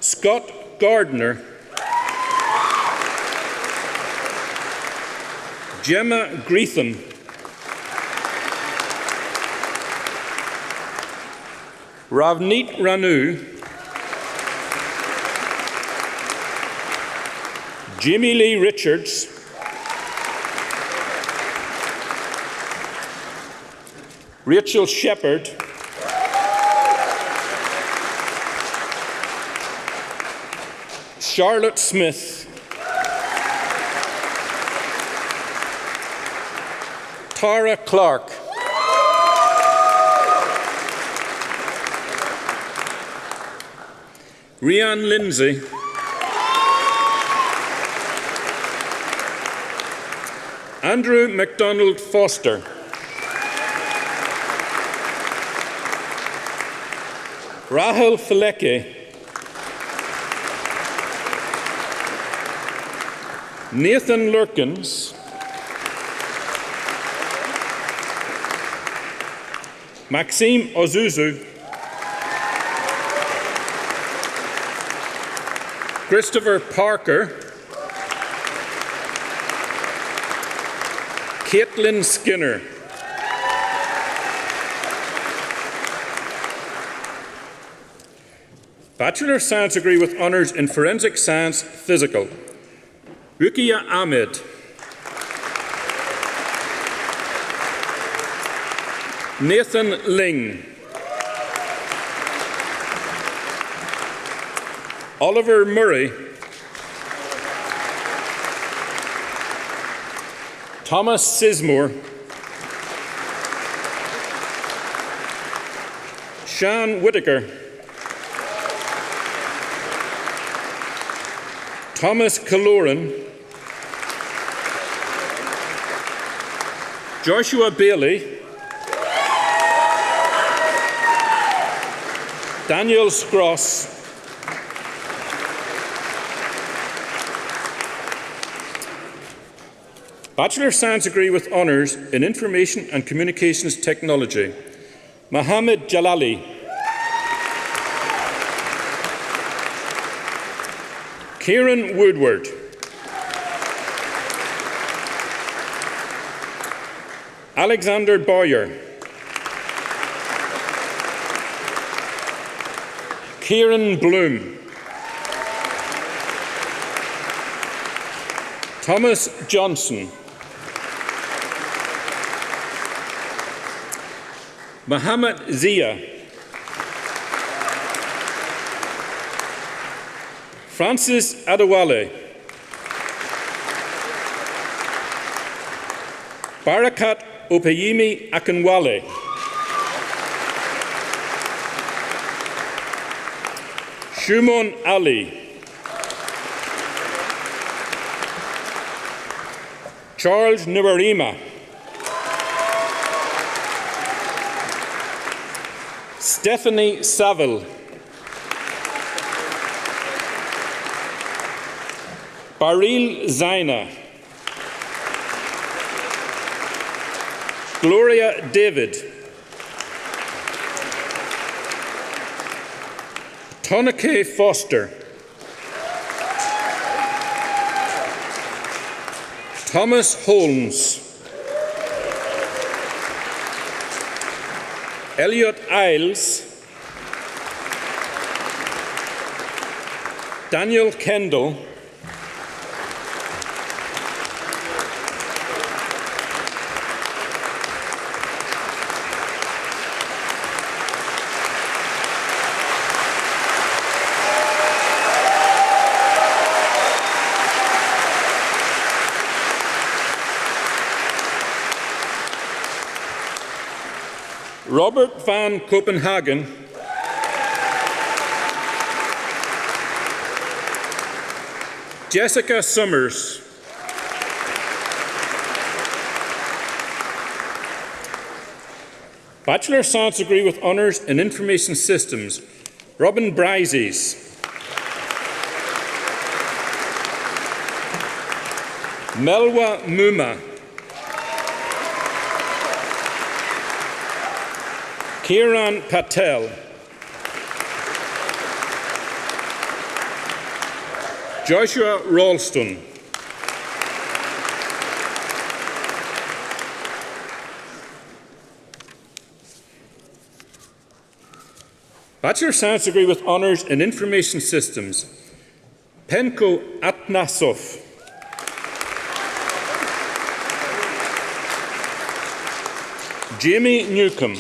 Scott Gardner. Gemma Greetham. Ravneet Ranu. Jimmy Lee Richards. Rachel Shepherd. Charlotte Smith. Tara Clark. Rian Lindsay. Andrew MacDonald Foster. Rahul Faleke. Nathan Lurkins. Maxime Ozuzu. Christopher Parker. Caitlin Skinner. Bachelor of Science degree with honours in Forensic Science Physical, Rukia Ahmed. Nathan Ling. Oliver Murray. Thomas Sismore. Sean Whitaker. Thomas Kaloran. Joshua Bailey. Daniel Scross. Bachelor of Science degree with honours in Information and Communications Technology, Mohammed Jalali. Kieran Woodward. Alexander Boyer. Kieran Bloom. Thomas Johnson. Muhammad Zia. Francis Adewale. Barakat Opeyemi Akinwale. Shumon Ali. Charles Nuarima. Stephanie Saville. Baril Zaina. Gloria David. Tonike Foster. Thomas Holmes. Elliot Isles. Daniel Kendall. Robert van Copenhagen. Jessica Summers. Bachelor of Science degree with honours in Information Systems, Robin Brizes. Melwa Muma. Kiran Patel. Joshua Ralston. Bachelor of Science degree with honours in Information Systems, Penko Atnasov. Jamie Newcomb.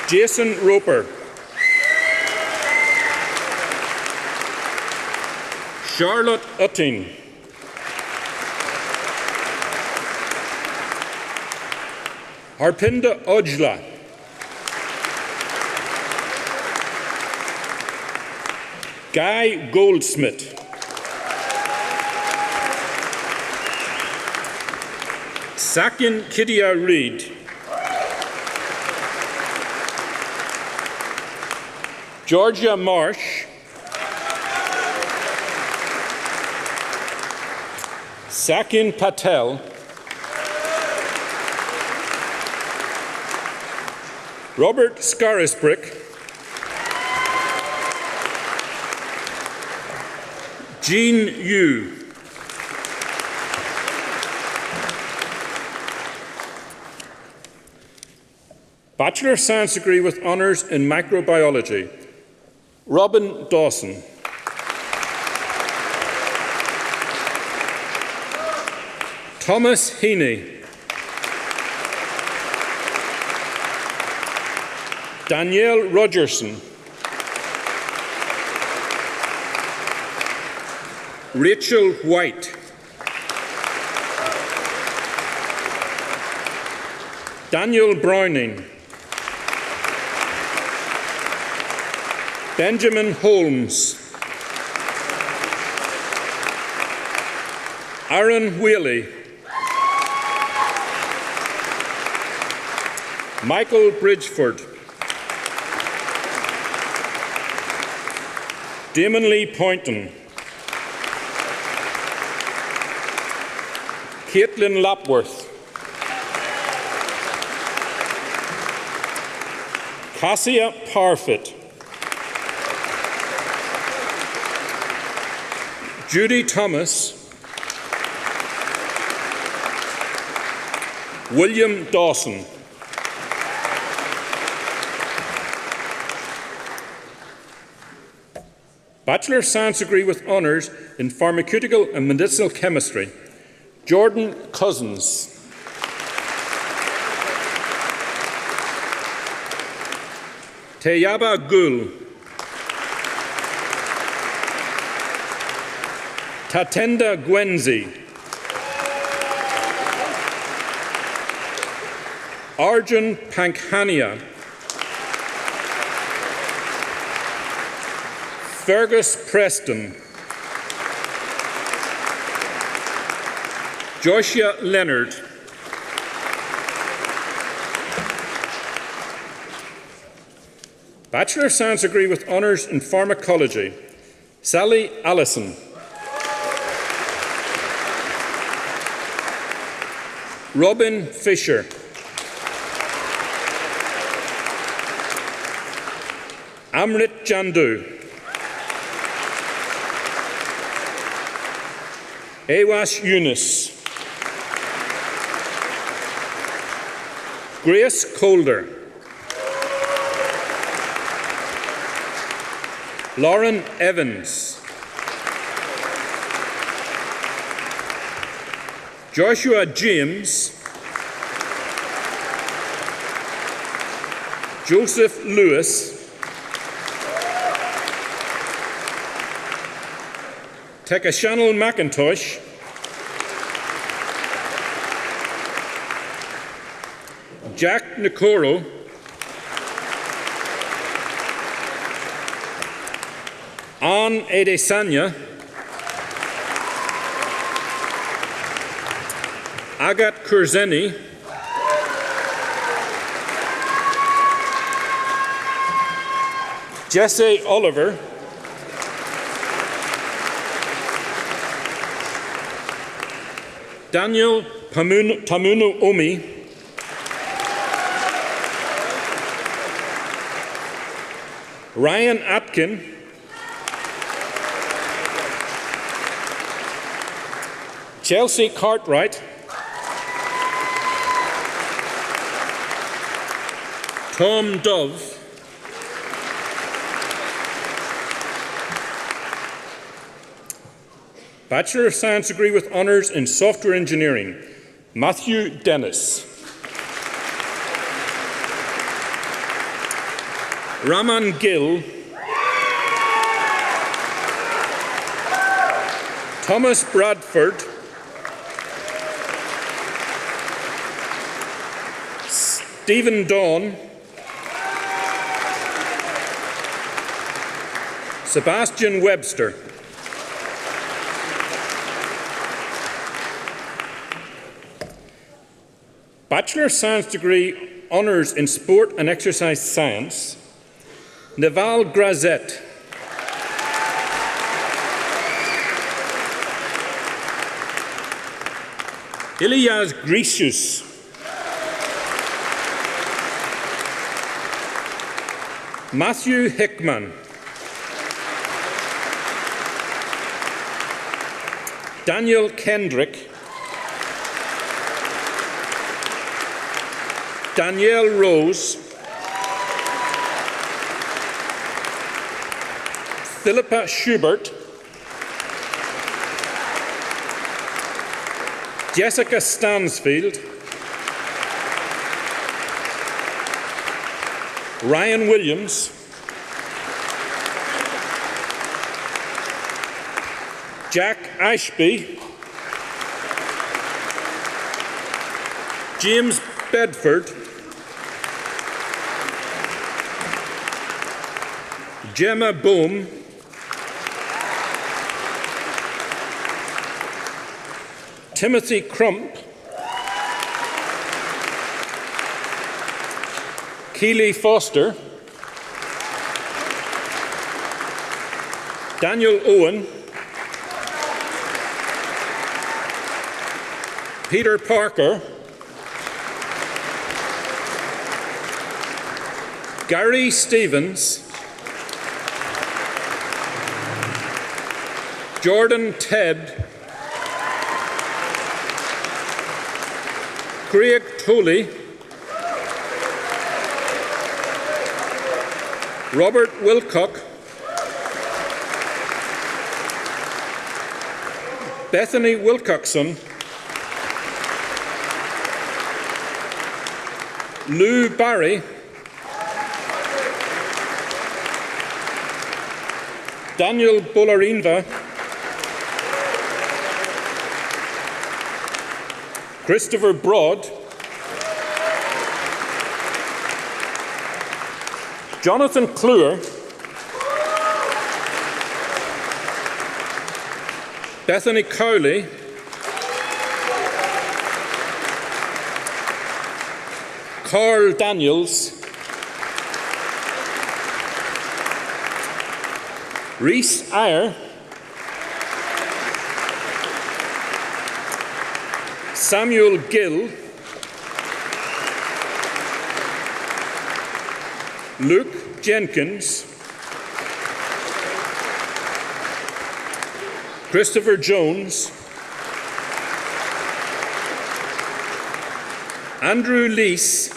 Jason Roper. Charlotte Utting. Harpinda Ojla. Guy Goldsmith. Sakin Kidia Reid. Georgia Marsh. Sakin Patel. Robert Scarisbrick. Jean Yu. Bachelor of Science degree with honours in Microbiology, Robin Dawson. Thomas Heaney. Danielle Rogerson. Rachel White. Daniel Browning. Benjamin Holmes. Aaron Whaley. Michael Bridgeford. Damon Lee Poynton. Caitlin Lapworth. Cassia Parfit. Judy Thomas. William Dawson. Bachelor of Science degree with honours in Pharmaceutical and Medicinal Chemistry, Jordan Cousins. Teyaba Gul. Tatenda Gwenzi. Arjun Pankhania. Fergus Preston. Joshua Leonard. Bachelor of Science degree with honours in Pharmacology, Sally Allison. Robin Fisher. Amrit Jandu. Awash Yunus. Grace Calder. Lauren Evans. Joshua James. Joseph Lewis. Tekashanel McIntosh. Jack Nikoro. Anne Adesanya. Agat Kurzeni. Jesse Oliver. Daniel Tamuno Omi. Ryan Atkin. Chelsea Cartwright. Tom Dove. Bachelor of Science degree with honours in Software Engineering, Matthew Dennis. Raman Gill. Thomas Bradford. Stephen Dawn. Sebastian Webster. Bachelor of Science degree honours in Sport and Exercise Science, Naval Grazet. Ilias Grisius. Matthew Hickman. Daniel Kendrick. Danielle Rose. Philippa Schubert. Jessica Stansfield. Ryan Williams. Jack Ashby. James Bedford. Gemma Bohm. Timothy Crump. Keely Foster. Daniel Owen. Peter Parker. Gary Stevens. Jordan Ted. Craig Tolley. Robert Wilcock. Bethany Wilcoxon. Lou Barry. Daniel Bolarinva. Christopher Broad. Jonathan Cluer. Bethany Cowley. Carl Daniels, Rhys Eyre, Samuel Gill, Luke Jenkins, Christopher Jones, Andrew Leese,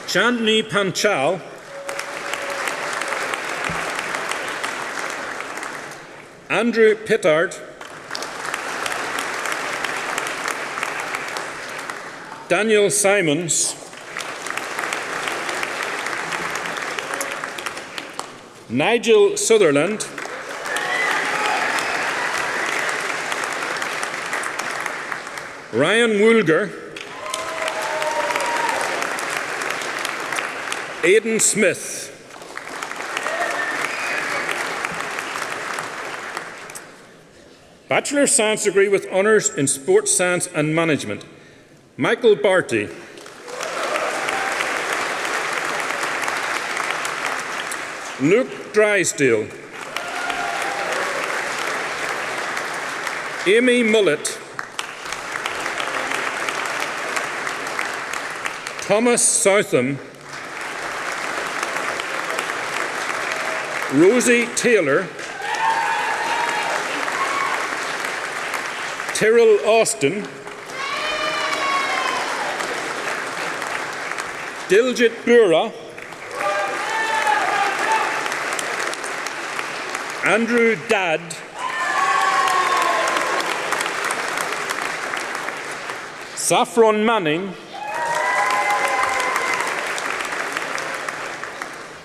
Chandni Panchal, Andrew Pittard, Daniel Simons, Nigel Sutherland, Ryan Woolger, Aidan Smith, Bachelor of Science degree with honours in Sports Science and Management, Michael Barty, Luke Drysdale, Amy Mullett, Thomas Southam, Rosie Taylor, Tyrrell Austin, Diljit Bura, Andrew Dadd, Saffron Manning,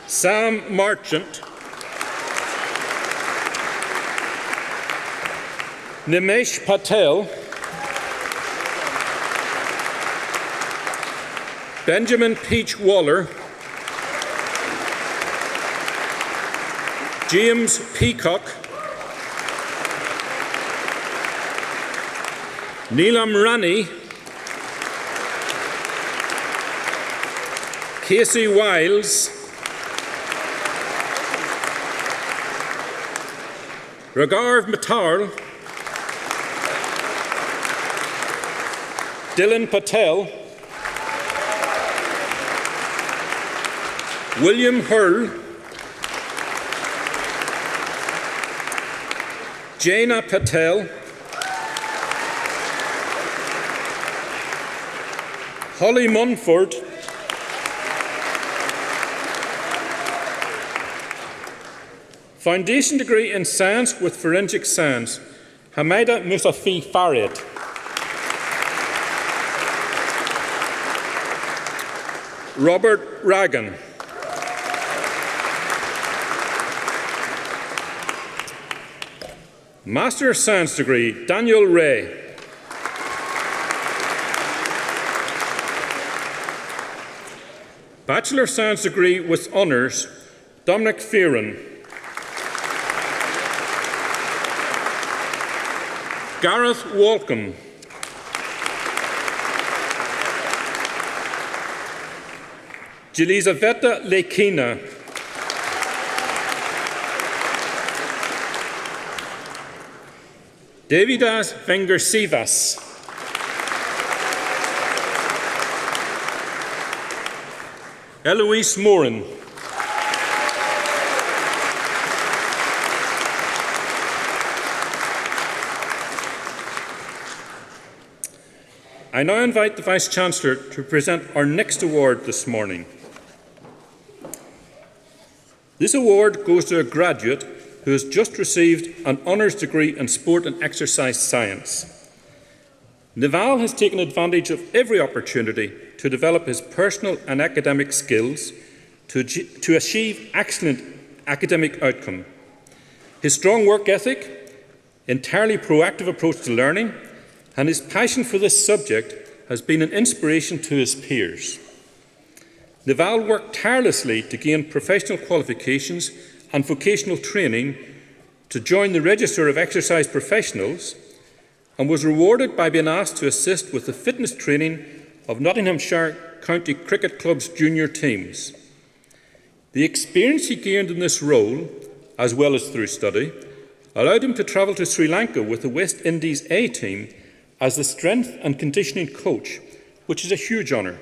Sam Marchant, Nimesh Patel, Benjamin Peach Waller, James Peacock, Neelam Rani, Casey Wiles, Ragarv Matar, Dylan Patel, William Hurl, Jaina Patel, Holly Munford, Foundation degree in Science with Forensic Science, Hamida Musafi Farid. Robert Ragan. Master of Science degree, Daniel Ray. Bachelor of Science degree with honours, Dominic Fearon. Gareth Walcombe. Jelizaveta Lekina. Davidas Vengersivas. Eloise Morin. I now invite the Vice-Chancellor to present our next award this morning. This award goes to a graduate who has just received an honours degree in Sport and Exercise Science. Naval has taken advantage of every opportunity to develop his personal and academic skills to achieve excellent academic outcome. His strong work ethic, entirely proactive approach to learning, and his passion for this subject has been an inspiration to his peers. Naval worked tirelessly to gain professional qualifications and vocational training to join the Register of Exercise Professionals and was rewarded by being asked to assist with the fitness training of Nottinghamshire County Cricket Club's junior teams. The experience he gained in this role, as well as through study, allowed him to travel to Sri Lanka with the West Indies A team as the strength and conditioning coach, which is a huge honour.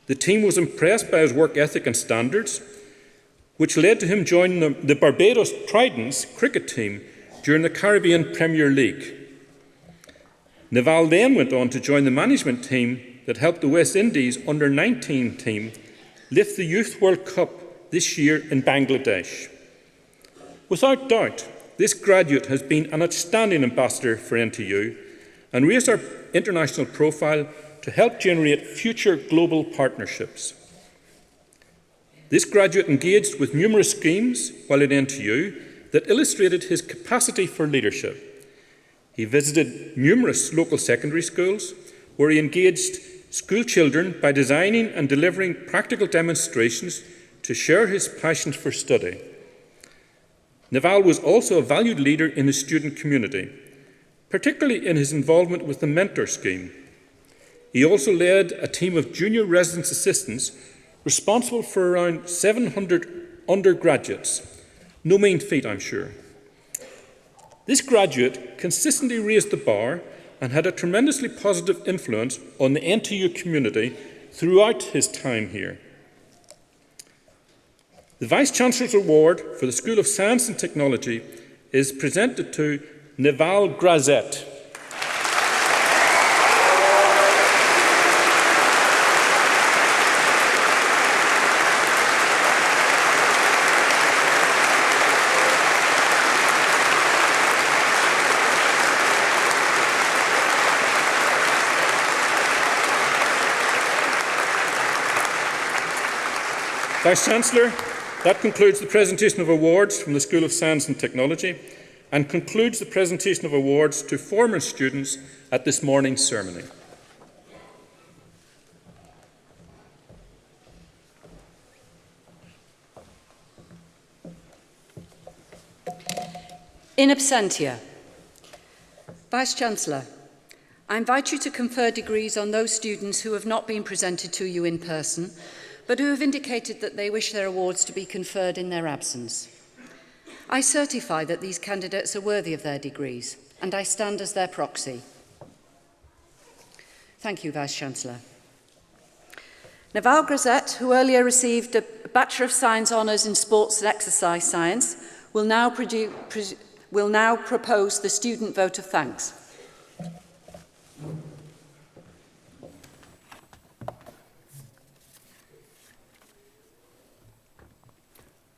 The team was impressed by his work ethic and standards, which led to him joining the Barbados Tridents cricket team during the Caribbean Premier League. Naval then went on to join the management team that helped the West Indies under-19 team lift the Youth World Cup this year in Bangladesh. Without doubt, this graduate has been an outstanding ambassador for NTU and raised our international profile to help generate future global partnerships. This graduate engaged with numerous schemes while at NTU that illustrated his capacity for leadership. He visited numerous local secondary schools where he engaged school children by designing and delivering practical demonstrations to share his passion for study. Naval was also a valued leader in his student community, particularly in his involvement with the Mentor Scheme. He also led a team of junior residence assistants responsible for around 700 undergraduates. No mean feat, I'm sure. This graduate consistently raised the bar and had a tremendously positive influence on the NTU community throughout his time here. The Vice-Chancellor's Award for the School of Science and Technology is presented to Naval Grazet. Vice-Chancellor, that concludes the presentation of awards from the School of Science and Technology and concludes the presentation of awards to former students at this morning's ceremony. In absentia. Vice-Chancellor, I invite you to confer degrees on those students who have not been presented to you in person, but who have indicated that they wish their awards to be conferred in their absence. I certify that these candidates are worthy of their degrees, and I stand as their proxy. Thank you, Vice-Chancellor. Naval Grazet, who earlier received a Bachelor of Science Honours in Sports and Exercise Science, will now propose the student vote of thanks.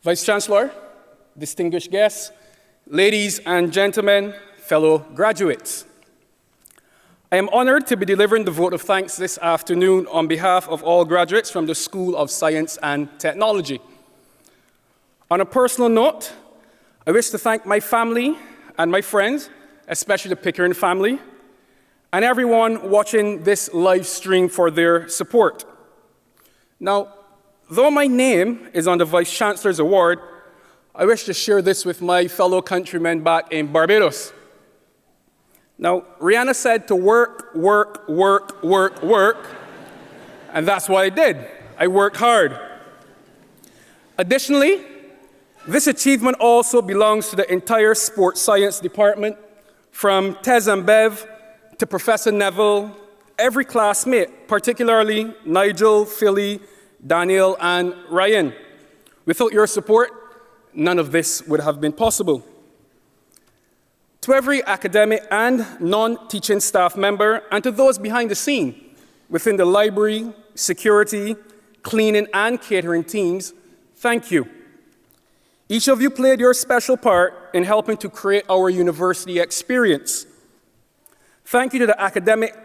Vice-Chancellor, distinguished guests, ladies and gentlemen, fellow graduates. I am honoured to be delivering the vote of thanks this afternoon on behalf of all graduates from the School of Science and Technology. On a personal note, I wish to thank my family and my friends, especially the Pickering family, and everyone watching this live stream for their support. Now, though my name is on the Vice-Chancellor's Award, I wish to share this with my fellow countrymen back in Barbados. Now, Rihanna said to work, work, work, work, work, and that's what I did. I worked hard. Additionally, this achievement also belongs to the entire Sports Science Department, from Tez and Bev to Professor Neville, every classmate, particularly Nigel, Philly, Daniel, and Ryan. Without your support, none of this would have been possible. To every academic and non-teaching staff member, and to those behind the scene, within the library, security, cleaning, and catering teams, thank you. Each of you played your special part in helping to create our university experience. Thank you to the academic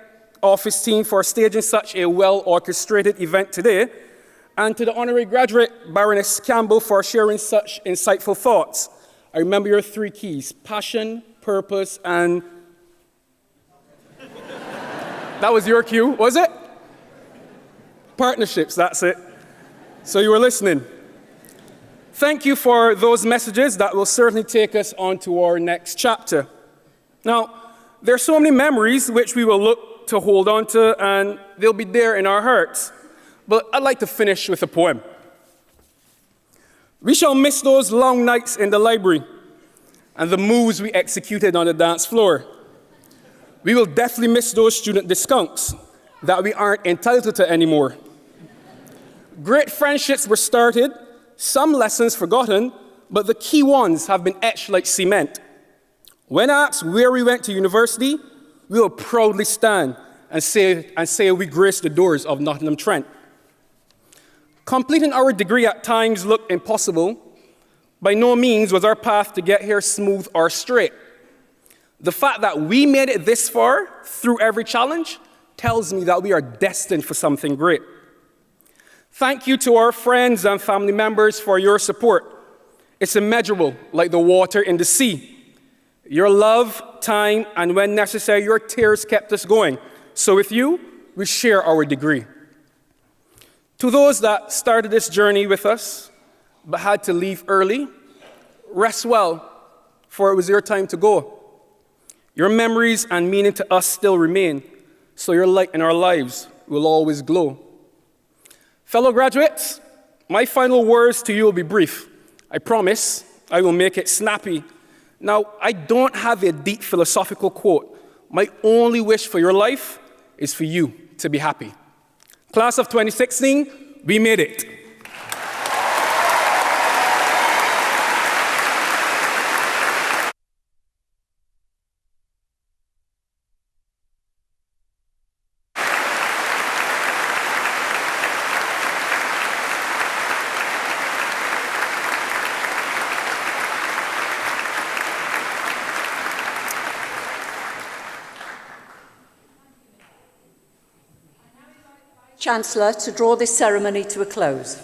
office team for staging such a well-orchestrated event today, and to the honorary graduate, Baroness Campbell, for sharing such insightful thoughts. I remember your three keys: passion, purpose, and... That was your cue, was it? Partnerships, that's it. So you were listening. Thank you for those messages that will certainly take us on to our next chapter. Now, there are so many memories which we will look to hold on to, and they'll be there in our hearts. But I'd like to finish with a poem. We shall miss those long nights in the library and the moves we executed on the dance floor. We will definitely miss those student discounts that we aren't entitled to anymore. Great friendships were started, some lessons forgotten, but the key ones have been etched like cement. When asked where we went to university, we will proudly stand and say we graced the doors of Nottingham Trent. Completing our degree at times looked impossible. By no means was our path to get here smooth or straight. The fact that we made it this far through every challenge tells me that we are destined for something great. Thank you to our friends and family members for your support. It's immeasurable, like the water in the sea. Your love, time, and when necessary, your tears kept us going. So with you, we share our degree. To those that started this journey with us, but had to leave early, rest well, for it was your time to go. Your memories and meaning to us still remain, so your light in our lives will always glow. Fellow graduates, my final words to you will be brief. I promise I will make it snappy. Now, I don't have a deep philosophical quote. My only wish for your life is for you to be happy. Class of 2016, we made it. Chancellor, to draw this ceremony to a close.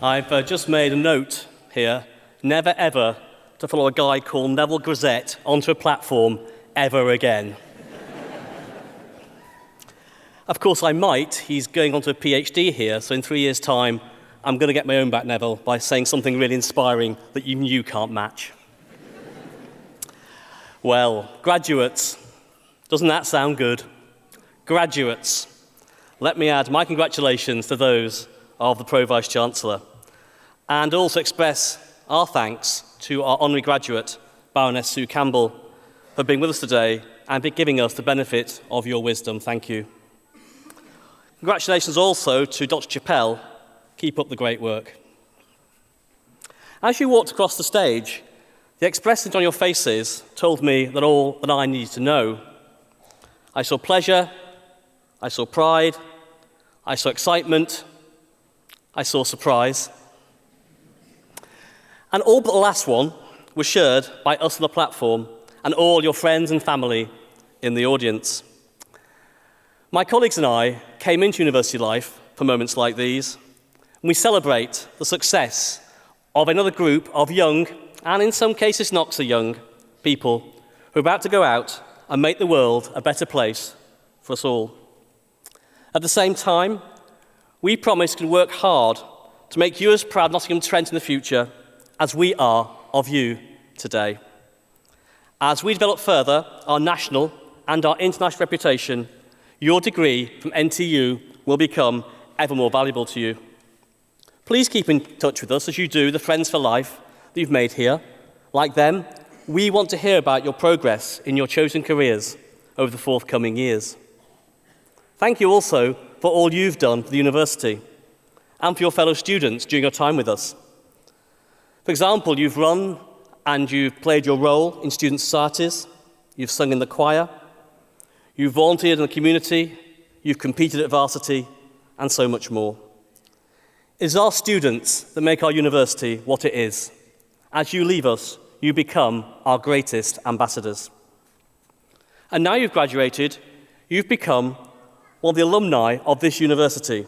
I've just made a note here, never ever to follow a guy called Neville Grisette onto a platform ever again. Of course, I might. He's going on to a PhD here, so in 3 years' time, I'm going to get my own back, Neville, by saying something really inspiring that even you can't match. Well, graduates, doesn't that sound good? Graduates. Let me add my congratulations to those of the Pro-Vice-Chancellor, and also express our thanks to our honorary graduate, Baroness Sue Campbell, for being with us today and for giving us the benefit of your wisdom. Thank you. Congratulations also to Dr. Chappell. Keep up the great work. As you walked across the stage, the expressions on your faces told me that all that I needed to know. I saw pleasure, I saw pride, I saw excitement, I saw surprise. And all but the last one was shared by us on the platform and all your friends and family in the audience. My colleagues and I came into university life for moments like these, and we celebrate the success of another group of young, and in some cases not so young, people who are about to go out and make the world a better place for us all. At the same time, we promise to work hard to make you as proud of Nottingham Trent in the future as we are of you today. As we develop further our national and our international reputation, your degree from NTU will become ever more valuable to you. Please keep in touch with us as you do the Friends for Life that you've made here. Like them, we want to hear about your progress in your chosen careers over the forthcoming years. Thank you also for all you've done for the university and for your fellow students during your time with us. For example, you've run and you've played your role in student societies, you've sung in the choir, you've volunteered in the community, you've competed at varsity, and so much more. It is our students that make our university what it is. As you leave us, you become our greatest ambassadors. And now you've graduated, you've become one of the alumni of this university.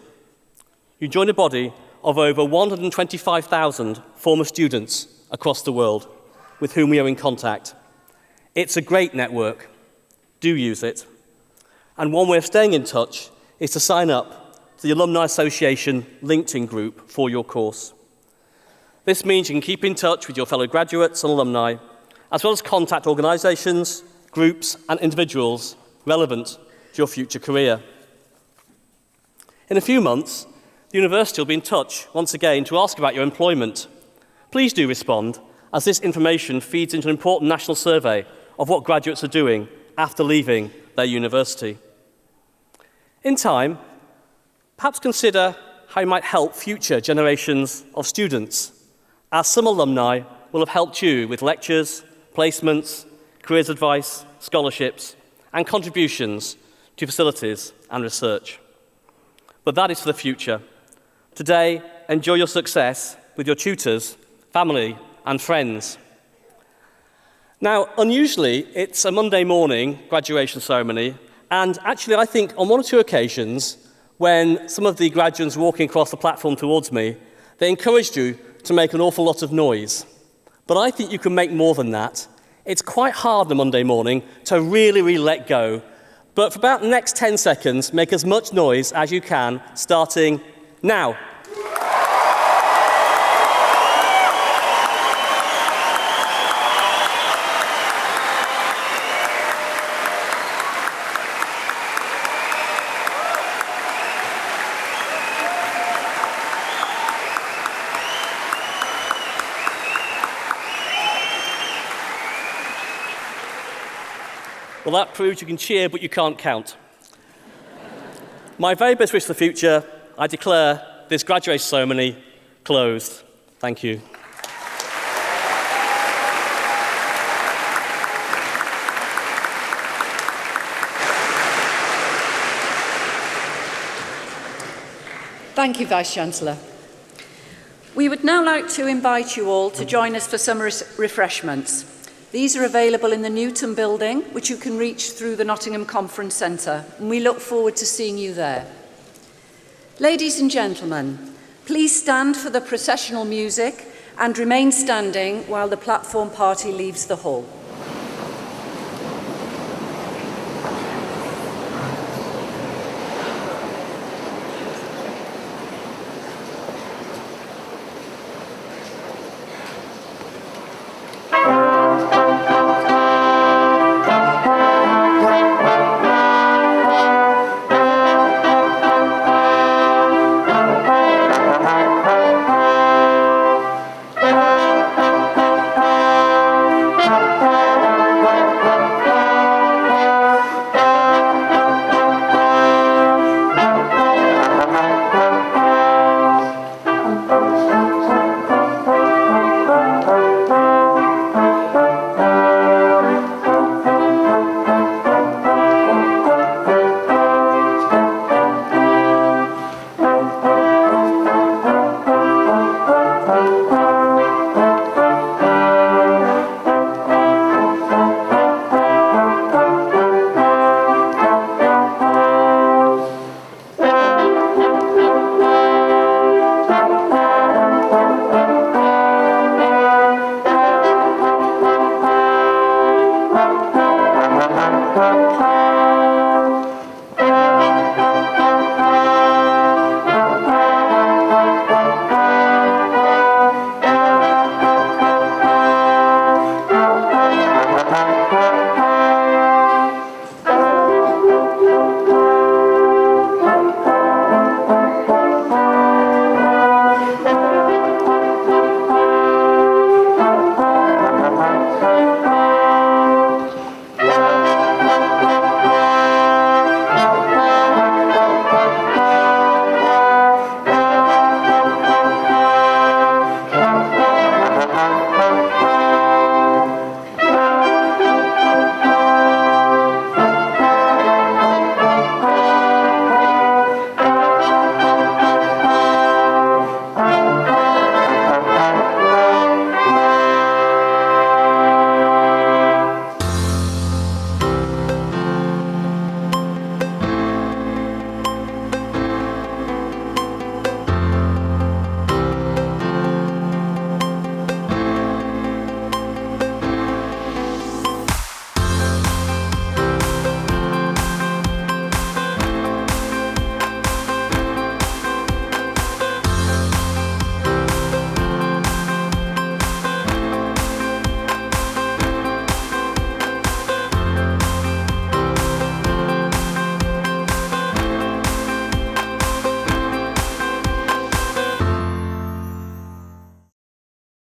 You join a body of over 125,000 former students across the world with whom we are in contact. It's a great network. Do use it. And one way of staying in touch is to sign up to the Alumni Association LinkedIn group for your course. This means you can keep in touch with your fellow graduates and alumni, as well as contact organisations, groups and individuals relevant to your future career. In a few months, the university will be in touch once again to ask about your employment. Please do respond, as this information feeds into an important national survey of what graduates are doing after leaving their university. In time, perhaps consider how you might help future generations of students, as some alumni will have helped you with lectures, placements, careers advice, scholarships, and contributions to facilities and research. But that is for the future. Today, enjoy your success with your tutors, family, and friends. Now, unusually, it's a Monday morning graduation ceremony, and actually I think on one or two occasions, when some of the graduates were walking across the platform towards me, they encouraged you to make an awful lot of noise. But I think you can make more than that. It's quite hard on a Monday morning to really let go. But for about the next 10 seconds, make as much noise as you can, starting now. Well, that proves you can cheer, but you can't count. My very best wish for the future, I declare this graduation ceremony closed. Thank you. Thank you, Vice-Chancellor. We would now like to invite you all to join us for some refreshments. These are available in the Newton building, which you can reach through the Nottingham Conference Centre, and we look forward to seeing you there. Ladies and gentlemen, please stand for the processional music and remain standing while the platform party leaves the hall.